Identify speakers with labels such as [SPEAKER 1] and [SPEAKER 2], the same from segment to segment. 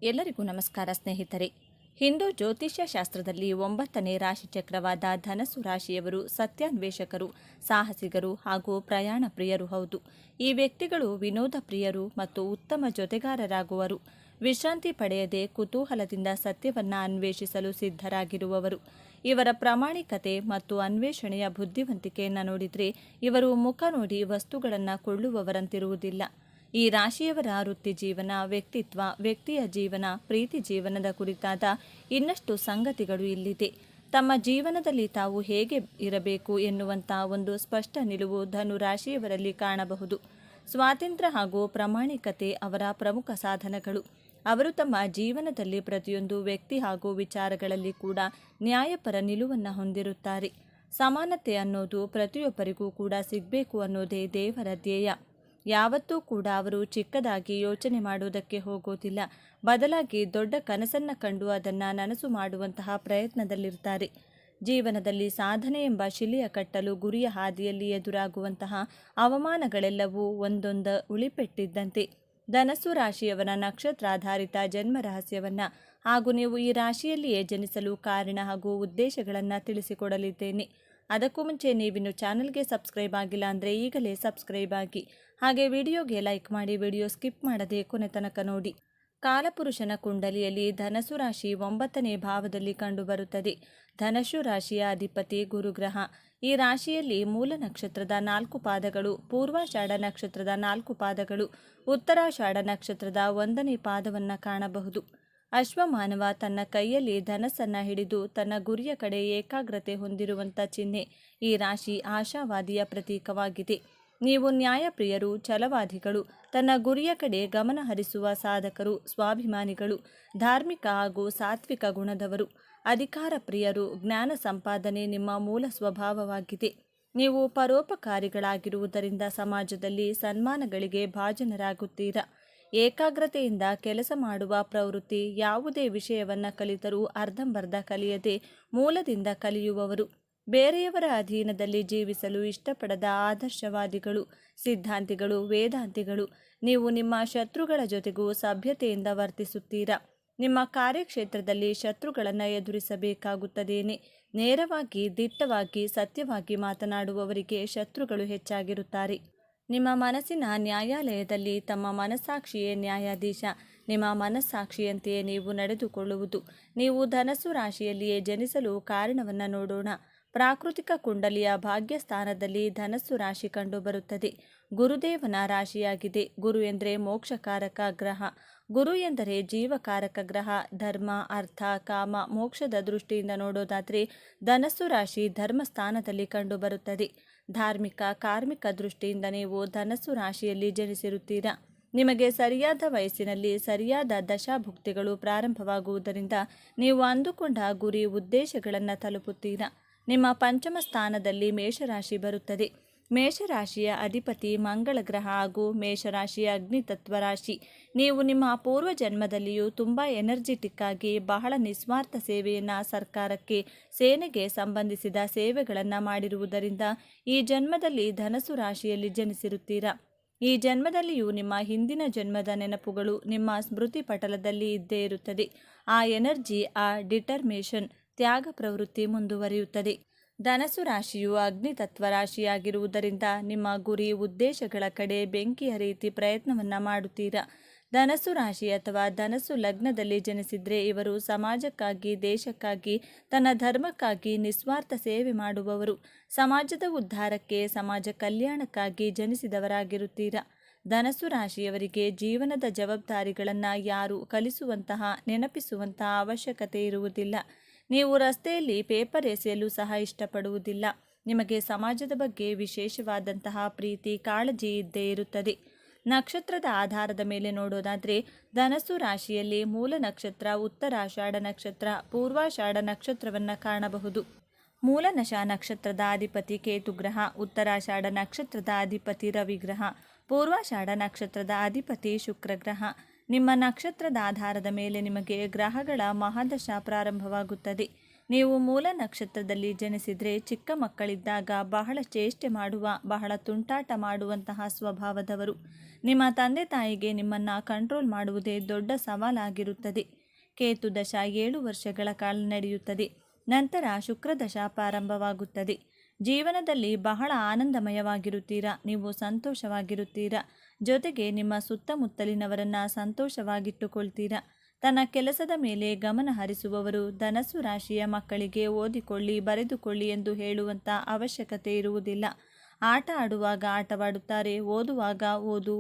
[SPEAKER 1] ಎಲ್ಲರಿಗೂ ನಮಸ್ಕಾರ ಸ್ನೇಹಿತರೆ. ಹಿಂದೂ ಜ್ಯೋತಿಷ್ಯ ಶಾಸ್ತ್ರದಲ್ಲಿ 9ನೇ ರಾಶಿಚಕ್ರವಾದ ಧನಸ್ಸು ರಾಶಿಯವರು ಸತ್ಯಾನ್ವೇಷಕರು, ಸಾಹಸಿಗರು ಹಾಗೂ ಪ್ರಯಾಣ ಪ್ರಿಯರು ಹೌದು. ಈ ವ್ಯಕ್ತಿಗಳು ವಿನೋದ ಪ್ರಿಯರು ಮತ್ತು ಉತ್ತಮ ಜೊತೆಗಾರರಾಗುವರು. ವಿಶ್ರಾಂತಿ ಪಡೆಯದೆ ಕುತೂಹಲದಿಂದ ಸತ್ಯವನ್ನ ಅನ್ವೇಷಿಸಲು ಸಿದ್ಧರಾಗಿರುವವರು. ಇವರ ಪ್ರಾಮಾಣಿಕತೆ ಮತ್ತು ಅನ್ವೇಷಣೆಯ ಬುದ್ಧಿವಂತಿಕೆಯನ್ನು ನೋಡಿದರೆ ಇವರು ಮುಖ ನೋಡಿ ವಸ್ತುಗಳನ್ನು ಕೊಳ್ಳುವವರಂತಿರುವುದಿಲ್ಲ. ಈ ರಾಶಿಯವರ ವೃತ್ತಿ ಜೀವನ, ವ್ಯಕ್ತಿತ್ವ, ವ್ಯಕ್ತಿಯ ಜೀವನ, ಪ್ರೀತಿ ಜೀವನದ ಕುರಿತಾದ ಇನ್ನಷ್ಟು ಸಂಗತಿಗಳು ಇಲ್ಲಿದೆ. ತಮ್ಮ ಜೀವನದಲ್ಲಿ ತಾವು ಹೇಗೆ ಇರಬೇಕು ಎನ್ನುವಂಥ ಒಂದು ಸ್ಪಷ್ಟ ನಿಲುವು ಧನು ರಾಶಿಯವರಲ್ಲಿ ಕಾಣಬಹುದು. ಸ್ವಾತಂತ್ರ್ಯ ಹಾಗೂ ಪ್ರಾಮಾಣಿಕತೆ ಅವರ ಪ್ರಮುಖ ಸಾಧನಗಳು. ಅವರು ತಮ್ಮ ಜೀವನದಲ್ಲಿ ಪ್ರತಿಯೊಂದು ವ್ಯಕ್ತಿ ಹಾಗೂ ವಿಚಾರಗಳಲ್ಲಿ ಕೂಡ ನ್ಯಾಯಪರ ನಿಲುವನ್ನು ಹೊಂದಿರುತ್ತಾರೆ. ಸಮಾನತೆ ಅನ್ನೋದು ಪ್ರತಿಯೊಬ್ಬರಿಗೂ ಕೂಡ ಸಿಗಬೇಕು ಅನ್ನೋದೇ ದೇವರ ಧ್ಯೇಯ. ಯಾವತ್ತೂ ಕೂಡ ಅವರು ಚಿಕ್ಕದಾಗಿ ಯೋಚನೆ ಮಾಡುವುದಕ್ಕೆ ಹೋಗೋದಿಲ್ಲ. ಬದಲಾಗಿ ದೊಡ್ಡ ಕನಸನ್ನು ಕಂಡು ಅದನ್ನು ನನಸು ಮಾಡುವಂತಹ ಪ್ರಯತ್ನದಲ್ಲಿರ್ತಾರೆ. ಜೀವನದಲ್ಲಿ ಸಾಧನೆ ಎಂಬ ಶಿಲೆಯ ಕಟ್ಟಲು ಗುರಿಯ ಹಾದಿಯಲ್ಲಿ ಎದುರಾಗುವಂತಹ ಅವಮಾನಗಳೆಲ್ಲವೂ ಒಂದೊಂದು ಉಳಿಪೆಟ್ಟಿದ್ದಂತೆ. ಧನಸ್ಸು ರಾಶಿಯವರ ನಕ್ಷತ್ರಾಧಾರಿತ ಜನ್ಮ ರಹಸ್ಯವನ್ನು ಹಾಗೂ ನೀವು ಈ ರಾಶಿಯಲ್ಲಿಯೇ ಜನಿಸಲು ಕಾರಣ ಹಾಗೂ ಉದ್ದೇಶಗಳನ್ನು ತಿಳಿಸಿಕೊಡಲಿದ್ದೇನೆ. ಅದಕ್ಕೂ ಮುಂಚೆ ನೀವಿನ್ನು ಚಾನಲ್ಗೆ ಸಬ್ಸ್ಕ್ರೈಬ್ ಆಗಿಲ್ಲ ಅಂದರೆ ಈಗಲೇ ಸಬ್ಸ್ಕ್ರೈಬ್ ಆಗಿ, ಹಾಗೆ ವಿಡಿಯೋಗೆ ಲೈಕ್ ಮಾಡಿ, ವಿಡಿಯೋ ಸ್ಕಿಪ್ ಮಾಡದೆ ಕೊನೆ ತನಕ ನೋಡಿ. ಕಾಲಪುರುಷನ ಕುಂಡಲಿಯಲ್ಲಿ ಧನಸ್ಸು ರಾಶಿ 9ನೇ ಭಾವದಲ್ಲಿ ಕಂಡುಬರುತ್ತದೆ. ಧನಸ್ಸು ರಾಶಿಯ ಅಧಿಪತಿ ಗುರುಗ್ರಹ. ಈ ರಾಶಿಯಲ್ಲಿ ಮೂಲ ನಕ್ಷತ್ರದ 4 ಪಾದಗಳು, ಪೂರ್ವಾಷಾಢ ನಕ್ಷತ್ರದ 4 ಪಾದಗಳು, ಉತ್ತರಾಷಾಢ ನಕ್ಷತ್ರದ 1ನೇ ಪಾದವನ್ನು ಕಾಣಬಹುದು. ಅಶ್ವಮಾನವ ತನ್ನ ಕೈಯಲ್ಲಿ ಧನಸ್ಸನ್ನು ಹಿಡಿದು ತನ್ನ ಗುರಿಯ ಕಡೆ ಏಕಾಗ್ರತೆ ಹೊಂದಿರುವಂಥ ಚಿಹ್ನೆ. ಈ ರಾಶಿ ಆಶಾವಾದಿಯ ಪ್ರತೀಕವಾಗಿದೆ. ನೀವು ನ್ಯಾಯಪ್ರಿಯರು, ಛಲವಾದಿಗಳು, ತನ್ನ ಗುರಿಯ ಕಡೆ ಗಮನ ಹರಿಸುವ ಸಾಧಕರು, ಸ್ವಾಭಿಮಾನಿಗಳು, ಧಾರ್ಮಿಕ ಹಾಗೂ ಸಾತ್ವಿಕ ಗುಣದವರು, ಅಧಿಕಾರ ಪ್ರಿಯರು. ಜ್ಞಾನ ಸಂಪಾದನೆ ನಿಮ್ಮ ಮೂಲ ಸ್ವಭಾವವಾಗಿದೆ. ನೀವು ಪರೋಪಕಾರಿಗಳಾಗಿರುವುದರಿಂದ ಸಮಾಜದಲ್ಲಿ ಸನ್ಮಾನಗಳಿಗೆ ಭಾಜನರಾಗುತ್ತೀರಾ. ಏಕಾಗ್ರತೆಯಿಂದ ಕೆಲಸ ಮಾಡುವ ಪ್ರವೃತ್ತಿ. ಯಾವುದೇ ವಿಷಯವನ್ನು ಕಲಿತರೂ ಅರ್ಧಂಬರ್ಧ ಕಲಿಯದೆ ಮೂಲದಿಂದ ಕಲಿಯುವವರು. ಬೇರೆಯವರ ಅಧೀನದಲ್ಲಿ ಜೀವಿಸಲು ಇಷ್ಟಪಡದ ಆದರ್ಶವಾದಿಗಳು, ಸಿದ್ಧಾಂತಿಗಳು, ವೇದಾಂತಿಗಳು. ನೀವು ನಿಮ್ಮ ಶತ್ರುಗಳ ಜೊತೆಗೂ ಸಭ್ಯತೆಯಿಂದ ವರ್ತಿಸುತ್ತೀರಾ. ನಿಮ್ಮ ಕಾರ್ಯಕ್ಷೇತ್ರದಲ್ಲಿ ಶತ್ರುಗಳನ್ನು ಎದುರಿಸಬೇಕಾಗುತ್ತದೇನೆ. ನೇರವಾಗಿ, ದಿಟ್ಟವಾಗಿ, ಸತ್ಯವಾಗಿ ಮಾತನಾಡುವವರಿಗೆ ಶತ್ರುಗಳು ಹೆಚ್ಚಾಗಿರುತ್ತಾರೆ. ನಿಮ್ಮ ಮನಸ್ಸಿನ ನ್ಯಾಯಾಲಯದಲ್ಲಿ ತಮ್ಮ ಮನಸ್ಸಾಕ್ಷಿಯೇ ನ್ಯಾಯಾಧೀಶ. ನಿಮ್ಮ ಮನಸ್ಸಾಕ್ಷಿಯಂತೆಯೇ ನೀವು ನಡೆದುಕೊಳ್ಳುವುದು. ನೀವು ಧನಸ್ಸು ರಾಶಿಯಲ್ಲಿಯೇ ಜನಿಸಲು ಕಾರಣವನ್ನು ನೋಡೋಣ. ಪ್ರಾಕೃತಿಕ ಕುಂಡಲಿಯ ಭಾಗ್ಯಸ್ಥಾನದಲ್ಲಿ ಧನಸ್ಸು ರಾಶಿ ಕಂಡುಬರುತ್ತದೆ. ಗುರುದೇವನ ರಾಶಿಯಾಗಿದೆ. ಗುರು ಎಂದರೆ ಮೋಕ್ಷಕಾರಕ ಗ್ರಹ. ಗುರು ಎಂದರೆ ಜೀವಕಾರಕ ಗ್ರಹ. ಧರ್ಮ, ಅರ್ಥ, ಕಾಮ, ಮೋಕ್ಷದ ದೃಷ್ಟಿಯಿಂದ ನೋಡೋದಾದರೆ ಧನಸ್ಸು ರಾಶಿ ಧರ್ಮಸ್ಥಾನದಲ್ಲಿ ಕಂಡುಬರುತ್ತದೆ. ಧಾರ್ಮಿಕ, ಕಾರ್ಮಿಕ ದೃಷ್ಟಿಯಿಂದ ನೀವು ಧನಸ್ಸು ರಾಶಿಯಲ್ಲಿ ಜನಿಸಿರುತ್ತೀರಾ. ನಿಮಗೆ ಸರಿಯಾದ ವಯಸ್ಸಿನಲ್ಲಿ ಸರಿಯಾದ ದಶಾಭುಕ್ತಿಗಳು ಪ್ರಾರಂಭವಾಗುವುದರಿಂದ ನೀವು ಅಂದುಕೊಂಡ ಗುರಿ, ಉದ್ದೇಶಗಳನ್ನು ತಲುಪುತ್ತೀರಾ. ನಿಮ್ಮ ಪಂಚಮ ಸ್ಥಾನದಲ್ಲಿ ಮೇಷರಾಶಿ ಬರುತ್ತದೆ. ಮೇಷರಾಶಿಯ ಅಧಿಪತಿ ಮಂಗಳ ಗ್ರಹ ಹಾಗೂ ಮೇಷರಾಶಿಯ ಅಗ್ನಿತತ್ವ ರಾಶಿ. ನೀವು ನಿಮ್ಮ ಪೂರ್ವ ಜನ್ಮದಲ್ಲಿಯೂ ತುಂಬ ಎನರ್ಜಿಟಿಕ್ ಆಗಿ ಬಹಳ ನಿಸ್ವಾರ್ಥ ಸೇವೆಯನ್ನು, ಸರ್ಕಾರಕ್ಕೆ, ಸೇನೆಗೆ ಸಂಬಂಧಿಸಿದ ಸೇವೆಗಳನ್ನು ಮಾಡಿರುವುದರಿಂದ ಈ ಜನ್ಮದಲ್ಲಿ ಧನಸ್ಸು ರಾಶಿಯಲ್ಲಿ ಜನಿಸಿರುತ್ತೀರಾ. ಈ ಜನ್ಮದಲ್ಲಿಯೂ ನಿಮ್ಮ ಹಿಂದಿನ ಜನ್ಮದ ನೆನಪುಗಳು ನಿಮ್ಮ ಸ್ಮೃತಿ ಪಟಲದಲ್ಲಿ ಇದ್ದೇ ಇರುತ್ತದೆ. ಆ ಎನರ್ಜಿ, ಆ ಡಿಟರ್ಮೇಷನ್, ತ್ಯಾಗ ಪ್ರವೃತ್ತಿ ಮುಂದುವರಿಯುತ್ತದೆ. ಧನಸ್ಸು ರಾಶಿಯು ಅಗ್ನಿತತ್ವ ರಾಶಿಯಾಗಿರುವುದರಿಂದ ನಿಮ್ಮ ಗುರಿ, ಉದ್ದೇಶಗಳ ಕಡೆ ಬೆಂಕಿಯ ರೀತಿ ಪ್ರಯತ್ನವನ್ನು ಮಾಡುತ್ತೀರಾ. ಧನಸ್ಸು ರಾಶಿ ಅಥವಾ ಧನಸ್ಸು ಲಗ್ನದಲ್ಲಿ ಜನಿಸಿದರೆ ಇವರು ಸಮಾಜಕ್ಕಾಗಿ, ದೇಶಕ್ಕಾಗಿ, ತನ್ನ ಧರ್ಮಕ್ಕಾಗಿ ನಿಸ್ವಾರ್ಥ ಸೇವೆ ಮಾಡುವವರು. ಸಮಾಜದ ಉದ್ಧಾರಕ್ಕೆ, ಸಮಾಜ ಕಲ್ಯಾಣಕ್ಕಾಗಿ ಜನಿಸಿದವರಾಗಿರುತ್ತೀರಾ. ಧನಸ್ಸು ರಾಶಿಯವರಿಗೆ ಜೀವನದ ಜವಾಬ್ದಾರಿಗಳನ್ನು ಯಾರು ಕಲಿಸುವಂತಹ, ನೆನಪಿಸುವಂತಹ ಅವಶ್ಯಕತೆ ಇರುವುದಿಲ್ಲ. ನೀವು ರಸ್ತೆಯಲ್ಲಿ ಪೇಪರ್ ಎಸೆಯಲು ಸಹ ಇಷ್ಟಪಡುವುದಿಲ್ಲ. ನಿಮಗೆ ಸಮಾಜದ ಬಗ್ಗೆ ವಿಶೇಷವಾದಂತಹ ಪ್ರೀತಿ, ಕಾಳಜಿ ಇದ್ದೇ ಇರುತ್ತದೆ. ನಕ್ಷತ್ರದ ಆಧಾರದ ಮೇಲೆ ನೋಡೋದಾದರೆ ಧನಸ್ಸು ರಾಶಿಯಲ್ಲಿ ಮೂಲ ನಕ್ಷತ್ರ ಉತ್ತರಾಷಾಢ ನಕ್ಷತ್ರ, ಪೂರ್ವಾಷಾಢ ನಕ್ಷತ್ರವನ್ನು ಕಾಣಬಹುದು. ಮೂಲನಶ ನಕ್ಷತ್ರದ ಅಧಿಪತಿ ಕೇತುಗ್ರಹ, ಉತ್ತರಾಷಾಢ ನಕ್ಷತ್ರದ ಅಧಿಪತಿ ರವಿಗ್ರಹ, ಪೂರ್ವಾಷಾಢ ನಕ್ಷತ್ರದ ಅಧಿಪತಿ ಶುಕ್ರಗ್ರಹ. ನಿಮ್ಮ ನಕ್ಷತ್ರದ ಆಧಾರದ ಮೇಲೆ ನಿಮಗೆ ಗ್ರಹಗಳ ಮಹಾದಶ ಪ್ರಾರಂಭವಾಗುತ್ತದೆ. ನೀವು ಮೂಲ ನಕ್ಷತ್ರದಲ್ಲಿ ಜನಿಸಿದರೆ ಚಿಕ್ಕ ಮಕ್ಕಳಿದ್ದಾಗ ಬಹಳ ಚೇಷ್ಟೆ ಮಾಡುವ, ಬಹಳ ತುಂಟಾಟ ಮಾಡುವಂತಹ ಸ್ವಭಾವದವರು. ನಿಮ್ಮ ತಂದೆ ತಾಯಿಗೆ ನಿಮ್ಮನ್ನು ಕಂಟ್ರೋಲ್ ಮಾಡುವುದೇ ದೊಡ್ಡ ಸವಾಲಾಗಿರುತ್ತದೆ. ಕೇತು ದಶ 7 ವರ್ಷಗಳ ಕಾಲ ನಡೆಯುತ್ತದೆ. ನಂತರ ಶುಕ್ರದಶ ಪ್ರಾರಂಭವಾಗುತ್ತದೆ. ಜೀವನದಲ್ಲಿ ಬಹಳ ಆನಂದಮಯವಾಗಿರುತ್ತೀರಾ, ನೀವು ಸಂತೋಷವಾಗಿರುತ್ತೀರಾ. ಜೊತೆಗೆ ನಿಮ್ಮ ಸುತ್ತಮುತ್ತಲಿನವರನ್ನು ಸಂತೋಷವಾಗಿಟ್ಟುಕೊಳ್ತೀರಾ. ತನ್ನ ಕೆಲಸದ ಮೇಲೆ ಗಮನ ಹರಿಸುವವರು. ಧನಸ್ಸು ರಾಶಿಯ ಮಕ್ಕಳಿಗೆ ಓದಿಕೊಳ್ಳಿ, ಬರೆದುಕೊಳ್ಳಿ ಎಂದು ಹೇಳುವಂಥ ಅವಶ್ಯಕತೆ ಇರುವುದಿಲ್ಲ. ಆಟ ಆಡುವಾಗ ಆಟವಾಡುತ್ತಾರೆ, ಓದುವಾಗ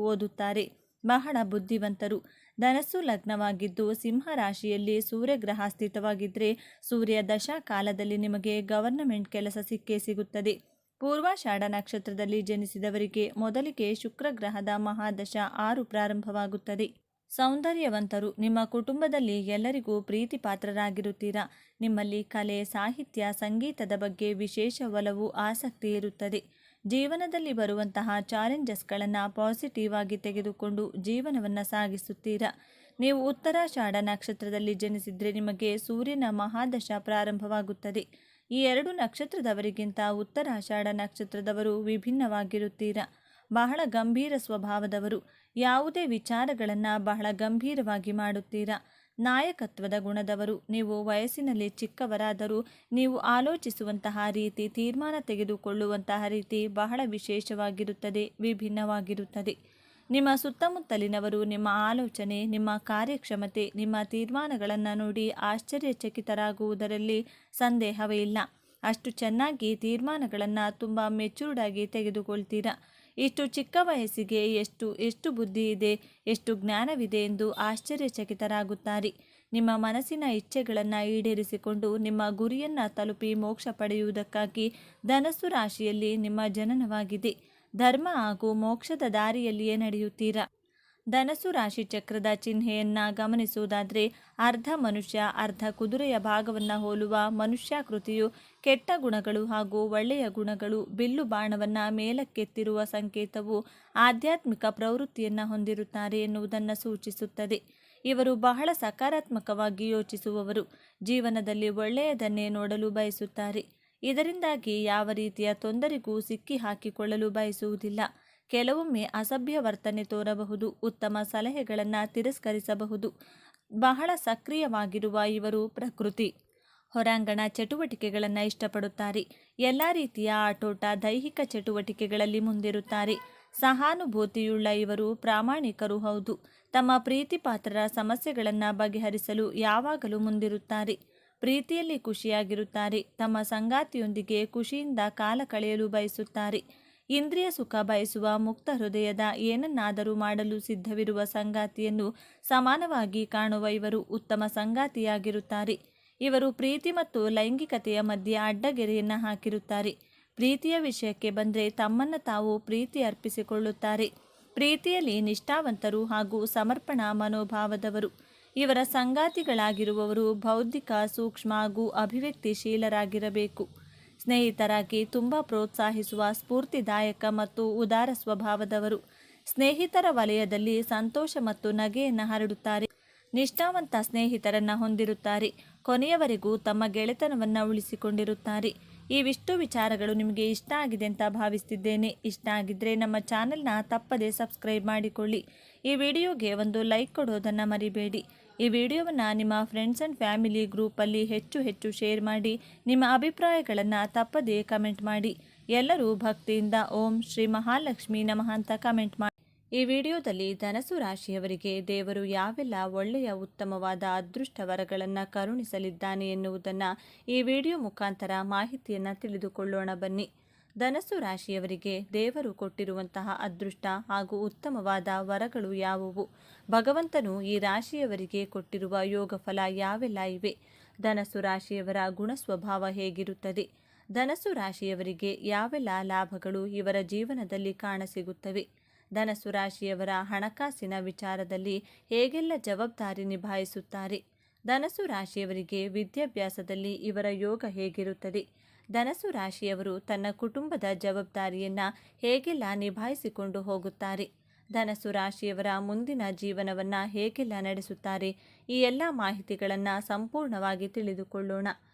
[SPEAKER 1] ಓದುತ್ತಾರೆ. ಬಹಳ ಬುದ್ಧಿವಂತರು. ಧನಸ್ಸು ಲಗ್ನವಾಗಿದ್ದು ಸಿಂಹ ರಾಶಿಯಲ್ಲಿ ಸೂರ್ಯಗ್ರಹ ಸ್ಥಿತವಾಗಿದ್ದರೆ ಸೂರ್ಯ ದಶಾ ಕಾಲದಲ್ಲಿ ನಿಮಗೆ ಗವರ್ನಮೆಂಟ್ ಕೆಲಸ ಸಿಕ್ಕೇ ಸಿಗುತ್ತದೆ. ಪೂರ್ವಾಷಾಢ ನಕ್ಷತ್ರದಲ್ಲಿ ಜನಿಸಿದವರಿಗೆ ಮೊದಲಿಗೆ ಶುಕ್ರಗ್ರಹದ ಮಹಾದಶ 6 ಪ್ರಾರಂಭವಾಗುತ್ತದೆ. ಸೌಂದರ್ಯವಂತರು. ನಿಮ್ಮ ಕುಟುಂಬದಲ್ಲಿ ಎಲ್ಲರಿಗೂ ಪ್ರೀತಿ ಪಾತ್ರರಾಗಿರುತ್ತೀರಾ. ನಿಮ್ಮಲ್ಲಿ ಕಲೆ, ಸಾಹಿತ್ಯ, ಸಂಗೀತದ ಬಗ್ಗೆ ವಿಶೇಷ ಒಲವು, ಆಸಕ್ತಿ ಇರುತ್ತದೆ. ಜೀವನದಲ್ಲಿ ಬರುವಂತಹ ಚಾಲೆಂಜಸ್ಗಳನ್ನು ಪಾಸಿಟಿವ್ ಆಗಿ ತೆಗೆದುಕೊಂಡು ಜೀವನವನ್ನು ಸಾಗಿಸುತ್ತೀರಾ. ನೀವು ಉತ್ತರಾಷಾಢ ನಕ್ಷತ್ರದಲ್ಲಿ ಜನಿಸಿದರೆ ನಿಮಗೆ ಸೂರ್ಯನ ಮಹಾದಶ ಪ್ರಾರಂಭವಾಗುತ್ತದೆ. ಈ 2 ನಕ್ಷತ್ರದವರಿಗಿಂತ ಉತ್ತರಾಷಾಢ ನಕ್ಷತ್ರದವರು ವಿಭಿನ್ನವಾಗಿರುತ್ತೀರಾ. ಬಹಳ ಗಂಭೀರ ಸ್ವಭಾವದವರು. ಯಾವುದೇ ವಿಚಾರಗಳನ್ನು ಬಹಳ ಗಂಭೀರವಾಗಿ ಮಾಡುತ್ತೀರಾ. ನಾಯಕತ್ವದ ಗುಣದವರು. ನೀವು ವಯಸ್ಸಿನಲ್ಲಿ ಚಿಕ್ಕವರಾದರೂ ನೀವು ಆಲೋಚಿಸುವಂತಹ ರೀತಿ, ತೀರ್ಮಾನ ತೆಗೆದುಕೊಳ್ಳುವಂತಹ ರೀತಿ ಬಹಳ ವಿಶೇಷವಾಗಿರುತ್ತದೆ, ವಿಭಿನ್ನವಾಗಿರುತ್ತದೆ. ನಿಮ್ಮ ಸುತ್ತಮುತ್ತಲಿನವರು ನಿಮ್ಮ ಆಲೋಚನೆ, ನಿಮ್ಮ ಕಾರ್ಯಕ್ಷಮತೆ, ನಿಮ್ಮ ತೀರ್ಮಾನಗಳನ್ನು ನೋಡಿ ಆಶ್ಚರ್ಯಚಕಿತರಾಗುವುದರಲ್ಲಿ ಸಂದೇಹವೇ ಇಲ್ಲ. ಅಷ್ಟು ಚೆನ್ನಾಗಿ ತೀರ್ಮಾನಗಳನ್ನು ತುಂಬ ಮೆಚೂರ್ಡಾಗಿ ತೆಗೆದುಕೊಳ್ತೀರಾ. ಇಷ್ಟು ಚಿಕ್ಕ ವಯಸ್ಸಿಗೆ ಎಷ್ಟು ಬುದ್ಧಿ ಇದೆ, ಎಷ್ಟು ಜ್ಞಾನವಿದೆ ಎಂದು ಆಶ್ಚರ್ಯಚಕಿತರಾಗುತ್ತಾರೆ. ನಿಮ್ಮ ಮನಸ್ಸಿನ ಇಚ್ಛೆಗಳನ್ನು ಈಡೇರಿಸಿಕೊಂಡು ನಿಮ್ಮ ಗುರಿಯನ್ನು ತಲುಪಿ ಮೋಕ್ಷ ಪಡೆಯುವುದಕ್ಕಾಗಿ ಧನಸ್ಸು ರಾಶಿಯಲ್ಲಿ ನಿಮ್ಮ ಜನನವಾಗಿದೆ. ಧರ್ಮ ಹಾಗೂ ಮೋಕ್ಷದ ದಾರಿಯಲ್ಲಿಯೇ ನಡೆಯುತ್ತೀರಾ. ಧನಸ್ಸು ರಾಶಿ ಚಕ್ರದ ಚಿಹ್ನೆಯನ್ನು ಗಮನಿಸುವುದಾದರೆ ಅರ್ಧ ಮನುಷ್ಯ ಅರ್ಧ ಕುದುರೆಯ ಭಾಗವನ್ನು ಹೋಲುವ ಮನುಷ್ಯಾಕೃತಿಯು ಕೆಟ್ಟ ಗುಣಗಳು ಹಾಗೂ ಒಳ್ಳೆಯ ಗುಣಗಳು, ಬಿಲ್ಲು ಬಾಣವನ್ನು ಮೇಲಕ್ಕೆತ್ತಿರುವ ಸಂಕೇತವು ಆಧ್ಯಾತ್ಮಿಕ ಪ್ರವೃತ್ತಿಯನ್ನು ಹೊಂದಿರುತ್ತಾರೆ ಎನ್ನುವುದನ್ನು ಸೂಚಿಸುತ್ತದೆ. ಇವರು ಬಹಳ ಸಕಾರಾತ್ಮಕವಾಗಿ ಯೋಚಿಸುವವರು. ಜೀವನದಲ್ಲಿ ಒಳ್ಳೆಯದನ್ನೇ ನೋಡಲು ಬಯಸುತ್ತಾರೆ. ಇದರಿಂದಾಗಿ ಯಾವ ರೀತಿಯ ತೊಂದರೆಗೂ ಸಿಕ್ಕಿ ಹಾಕಿಕೊಳ್ಳಲು ಬಯಸುವುದಿಲ್ಲ. ಕೆಲವೊಮ್ಮೆ ಅಸಭ್ಯ ವರ್ತನೆ ತೋರಬಹುದು, ಉತ್ತಮ ಸಲಹೆಗಳನ್ನು ತಿರಸ್ಕರಿಸಬಹುದು. ಬಹಳ ಸಕ್ರಿಯವಾಗಿರುವ ಇವರು ಪ್ರಕೃತಿ ಹೊರಾಂಗಣ ಚಟುವಟಿಕೆಗಳನ್ನು ಇಷ್ಟಪಡುತ್ತಾರೆ. ಎಲ್ಲ ರೀತಿಯ ಆಟೋಟ, ದೈಹಿಕ ಚಟುವಟಿಕೆಗಳಲ್ಲಿ ಮುಂದಿರುತ್ತಾರೆ. ಸಹಾನುಭೂತಿಯುಳ್ಳ ಇವರು ಪ್ರಾಮಾಣಿಕರು ಹೌದು. ತಮ್ಮ ಪ್ರೀತಿ ಪಾತ್ರರ ಸಮಸ್ಯೆಗಳನ್ನು ಬಗೆಹರಿಸಲು ಯಾವಾಗಲೂ ಮುಂದಿರುತ್ತಾರೆ. ಪ್ರೀತಿಯಲ್ಲಿ ಖುಷಿಯಾಗಿರುತ್ತಾರೆ. ತಮ್ಮ ಸಂಗಾತಿಯೊಂದಿಗೆ ಖುಷಿಯಿಂದ ಕಾಲ ಕಳೆಯಲು ಬಯಸುತ್ತಾರೆ. ಇಂದ್ರಿಯ ಸುಖ ಬಯಸುವ ಮುಕ್ತ ಹೃದಯದ ಏನನ್ನಾದರೂ ಮಾಡಲು ಸಿದ್ಧವಿರುವ ಸಂಗಾತಿಯನ್ನು ಸಮಾನವಾಗಿ ಕಾಣುವ ಇವರು ಉತ್ತಮ ಸಂಗಾತಿಯಾಗಿರುತ್ತಾರೆ. ಇವರು ಪ್ರೀತಿ ಮತ್ತು ಲೈಂಗಿಕತೆಯ ಮಧ್ಯೆ ಅಡ್ಡಗೆರೆಯನ್ನು ಹಾಕಿರುತ್ತಾರೆ. ಪ್ರೀತಿಯ ವಿಷಯಕ್ಕೆ ಬಂದರೆ ತಮ್ಮನ್ನು ತಾವು ಪ್ರೀತಿ ಅರ್ಪಿಸಿಕೊಳ್ಳುತ್ತಾರೆ. ಪ್ರೀತಿಯಲ್ಲಿ ನಿಷ್ಠಾವಂತರು ಹಾಗೂ ಸಮರ್ಪಣಾ ಮನೋಭಾವದವರು. ಇವರ ಸಂಗಾತಿಗಳಾಗಿರುವವರು ಬೌದ್ಧಿಕ, ಸೂಕ್ಷ್ಮ ಹಾಗೂ ಅಭಿವ್ಯಕ್ತಿಶೀಲರಾಗಿರಬೇಕು. ಸ್ನೇಹಿತರಾಗಿ ತುಂಬ ಪ್ರೋತ್ಸಾಹಿಸುವ, ಸ್ಫೂರ್ತಿದಾಯಕ ಮತ್ತು ಉದಾರ ಸ್ವಭಾವದವರು. ಸ್ನೇಹಿತರ ವಲಯದಲ್ಲಿ ಸಂತೋಷ ಮತ್ತು ನಗೆಯನ್ನು ಹರಡುತ್ತಾರೆ. ನಿಷ್ಠಾವಂತ ಸ್ನೇಹಿತರನ್ನು ಹೊಂದಿರುತ್ತಾರೆ. ಕೊನೆಯವರೆಗೂ ತಮ್ಮ ಗೆಳೆತನವನ್ನು ಉಳಿಸಿಕೊಂಡಿರುತ್ತಾರೆ. ಇವಿಷ್ಟು ವಿಚಾರಗಳು ನಿಮಗೆ ಇಷ್ಟ ಆಗಿದೆ ಅಂತ ಭಾವಿಸ್ತಿದ್ದೇನೆ. ಇಷ್ಟ ಆಗಿದ್ದರೆ ನಮ್ಮ ಚಾನೆಲ್ನ ತಪ್ಪದೇ ಸಬ್ಸ್ಕ್ರೈಬ್ ಮಾಡಿಕೊಳ್ಳಿ. ಈ ವಿಡಿಯೋಗೆ ಒಂದು ಲೈಕ್ ಕೊಡೋದನ್ನು ಮರಿಬೇಡಿ. ಈ ವಿಡಿಯೋವನ್ನು ನಿಮ್ಮ ಫ್ರೆಂಡ್ಸ್ ಆ್ಯಂಡ್ ಫ್ಯಾಮಿಲಿ ಗ್ರೂಪಲ್ಲಿ ಹೆಚ್ಚು ಶೇರ್ ಮಾಡಿ. ನಿಮ್ಮ ಅಭಿಪ್ರಾಯಗಳನ್ನು ತಪ್ಪದೇ ಕಮೆಂಟ್ ಮಾಡಿ. ಎಲ್ಲರೂ ಭಕ್ತಿಯಿಂದ ಓಂ ಶ್ರೀ ಮಹಾಲಕ್ಷ್ಮಿ ನಮಃ ಅಂತ ಕಮೆಂಟ್ ಮಾಡಿ. ಈ ವಿಡಿಯೋದಲ್ಲಿ ಧನಸ್ಸು ರಾಶಿಯವರಿಗೆ ದೇವರು ಯಾವೆಲ್ಲ ಒಳ್ಳೆಯ ಉತ್ತಮವಾದ ಅದೃಷ್ಟ ವರಗಳನ್ನು ಕರುಣಿಸಲಿದ್ದಾನೆ ಎನ್ನುವುದನ್ನು ಈ ವಿಡಿಯೋ ಮುಖಾಂತರ ಮಾಹಿತಿಯನ್ನು ತಿಳಿದುಕೊಳ್ಳೋಣ ಬನ್ನಿ. ಧನಸ್ಸು ರಾಶಿಯವರಿಗೆ ದೇವರು ಕೊಟ್ಟಿರುವಂತಹ ಅದೃಷ್ಟ ಹಾಗೂ ಉತ್ತಮವಾದ ವರಗಳು ಯಾವುವು? ಭಗವಂತನು ಈ ರಾಶಿಯವರಿಗೆ ಕೊಟ್ಟಿರುವ ಯೋಗ ಫಲ ಯಾವೆಲ್ಲ ಇವೆ? ಧನಸ್ಸು ರಾಶಿಯವರ ಗುಣ ಸ್ವಭಾವ ಹೇಗಿರುತ್ತದೆ? ಧನಸ್ಸು ರಾಶಿಯವರಿಗೆ ಯಾವೆಲ್ಲ ಲಾಭಗಳು ಇವರ ಜೀವನದಲ್ಲಿ ಕಾಣಸಿಗುತ್ತವೆ? ಧನಸ್ಸು ರಾಶಿಯವರ ಹಣಕಾಸಿನ ವಿಚಾರದಲ್ಲಿ ಹೇಗೆಲ್ಲ ಜವಾಬ್ದಾರಿ ನಿಭಾಯಿಸುತ್ತಾರೆ? ಧನಸ್ಸು ರಾಶಿಯವರಿಗೆ ವಿದ್ಯಾಭ್ಯಾಸದಲ್ಲಿ ಇವರ ಯೋಗ ಹೇಗಿರುತ್ತದೆ? ಧನಸ್ಸು ರಾಶಿಯವರು ತನ್ನ ಕುಟುಂಬದ ಜವಾಬ್ದಾರಿಯನ್ನು ಹೇಗೆಲ್ಲ ನಿಭಾಯಿಸಿಕೊಂಡು ಹೋಗುತ್ತಾರೆ? ಧನಸ್ಸು ರಾಶಿಯವರ ಮುಂದಿನ ಜೀವನವನ್ನು ಹೇಗೆಲ್ಲ ನಡೆಸುತ್ತಾರೆ? ಈ ಎಲ್ಲ ಮಾಹಿತಿಗಳನ್ನು ಸಂಪೂರ್ಣವಾಗಿ ತಿಳಿದುಕೊಳ್ಳೋಣ.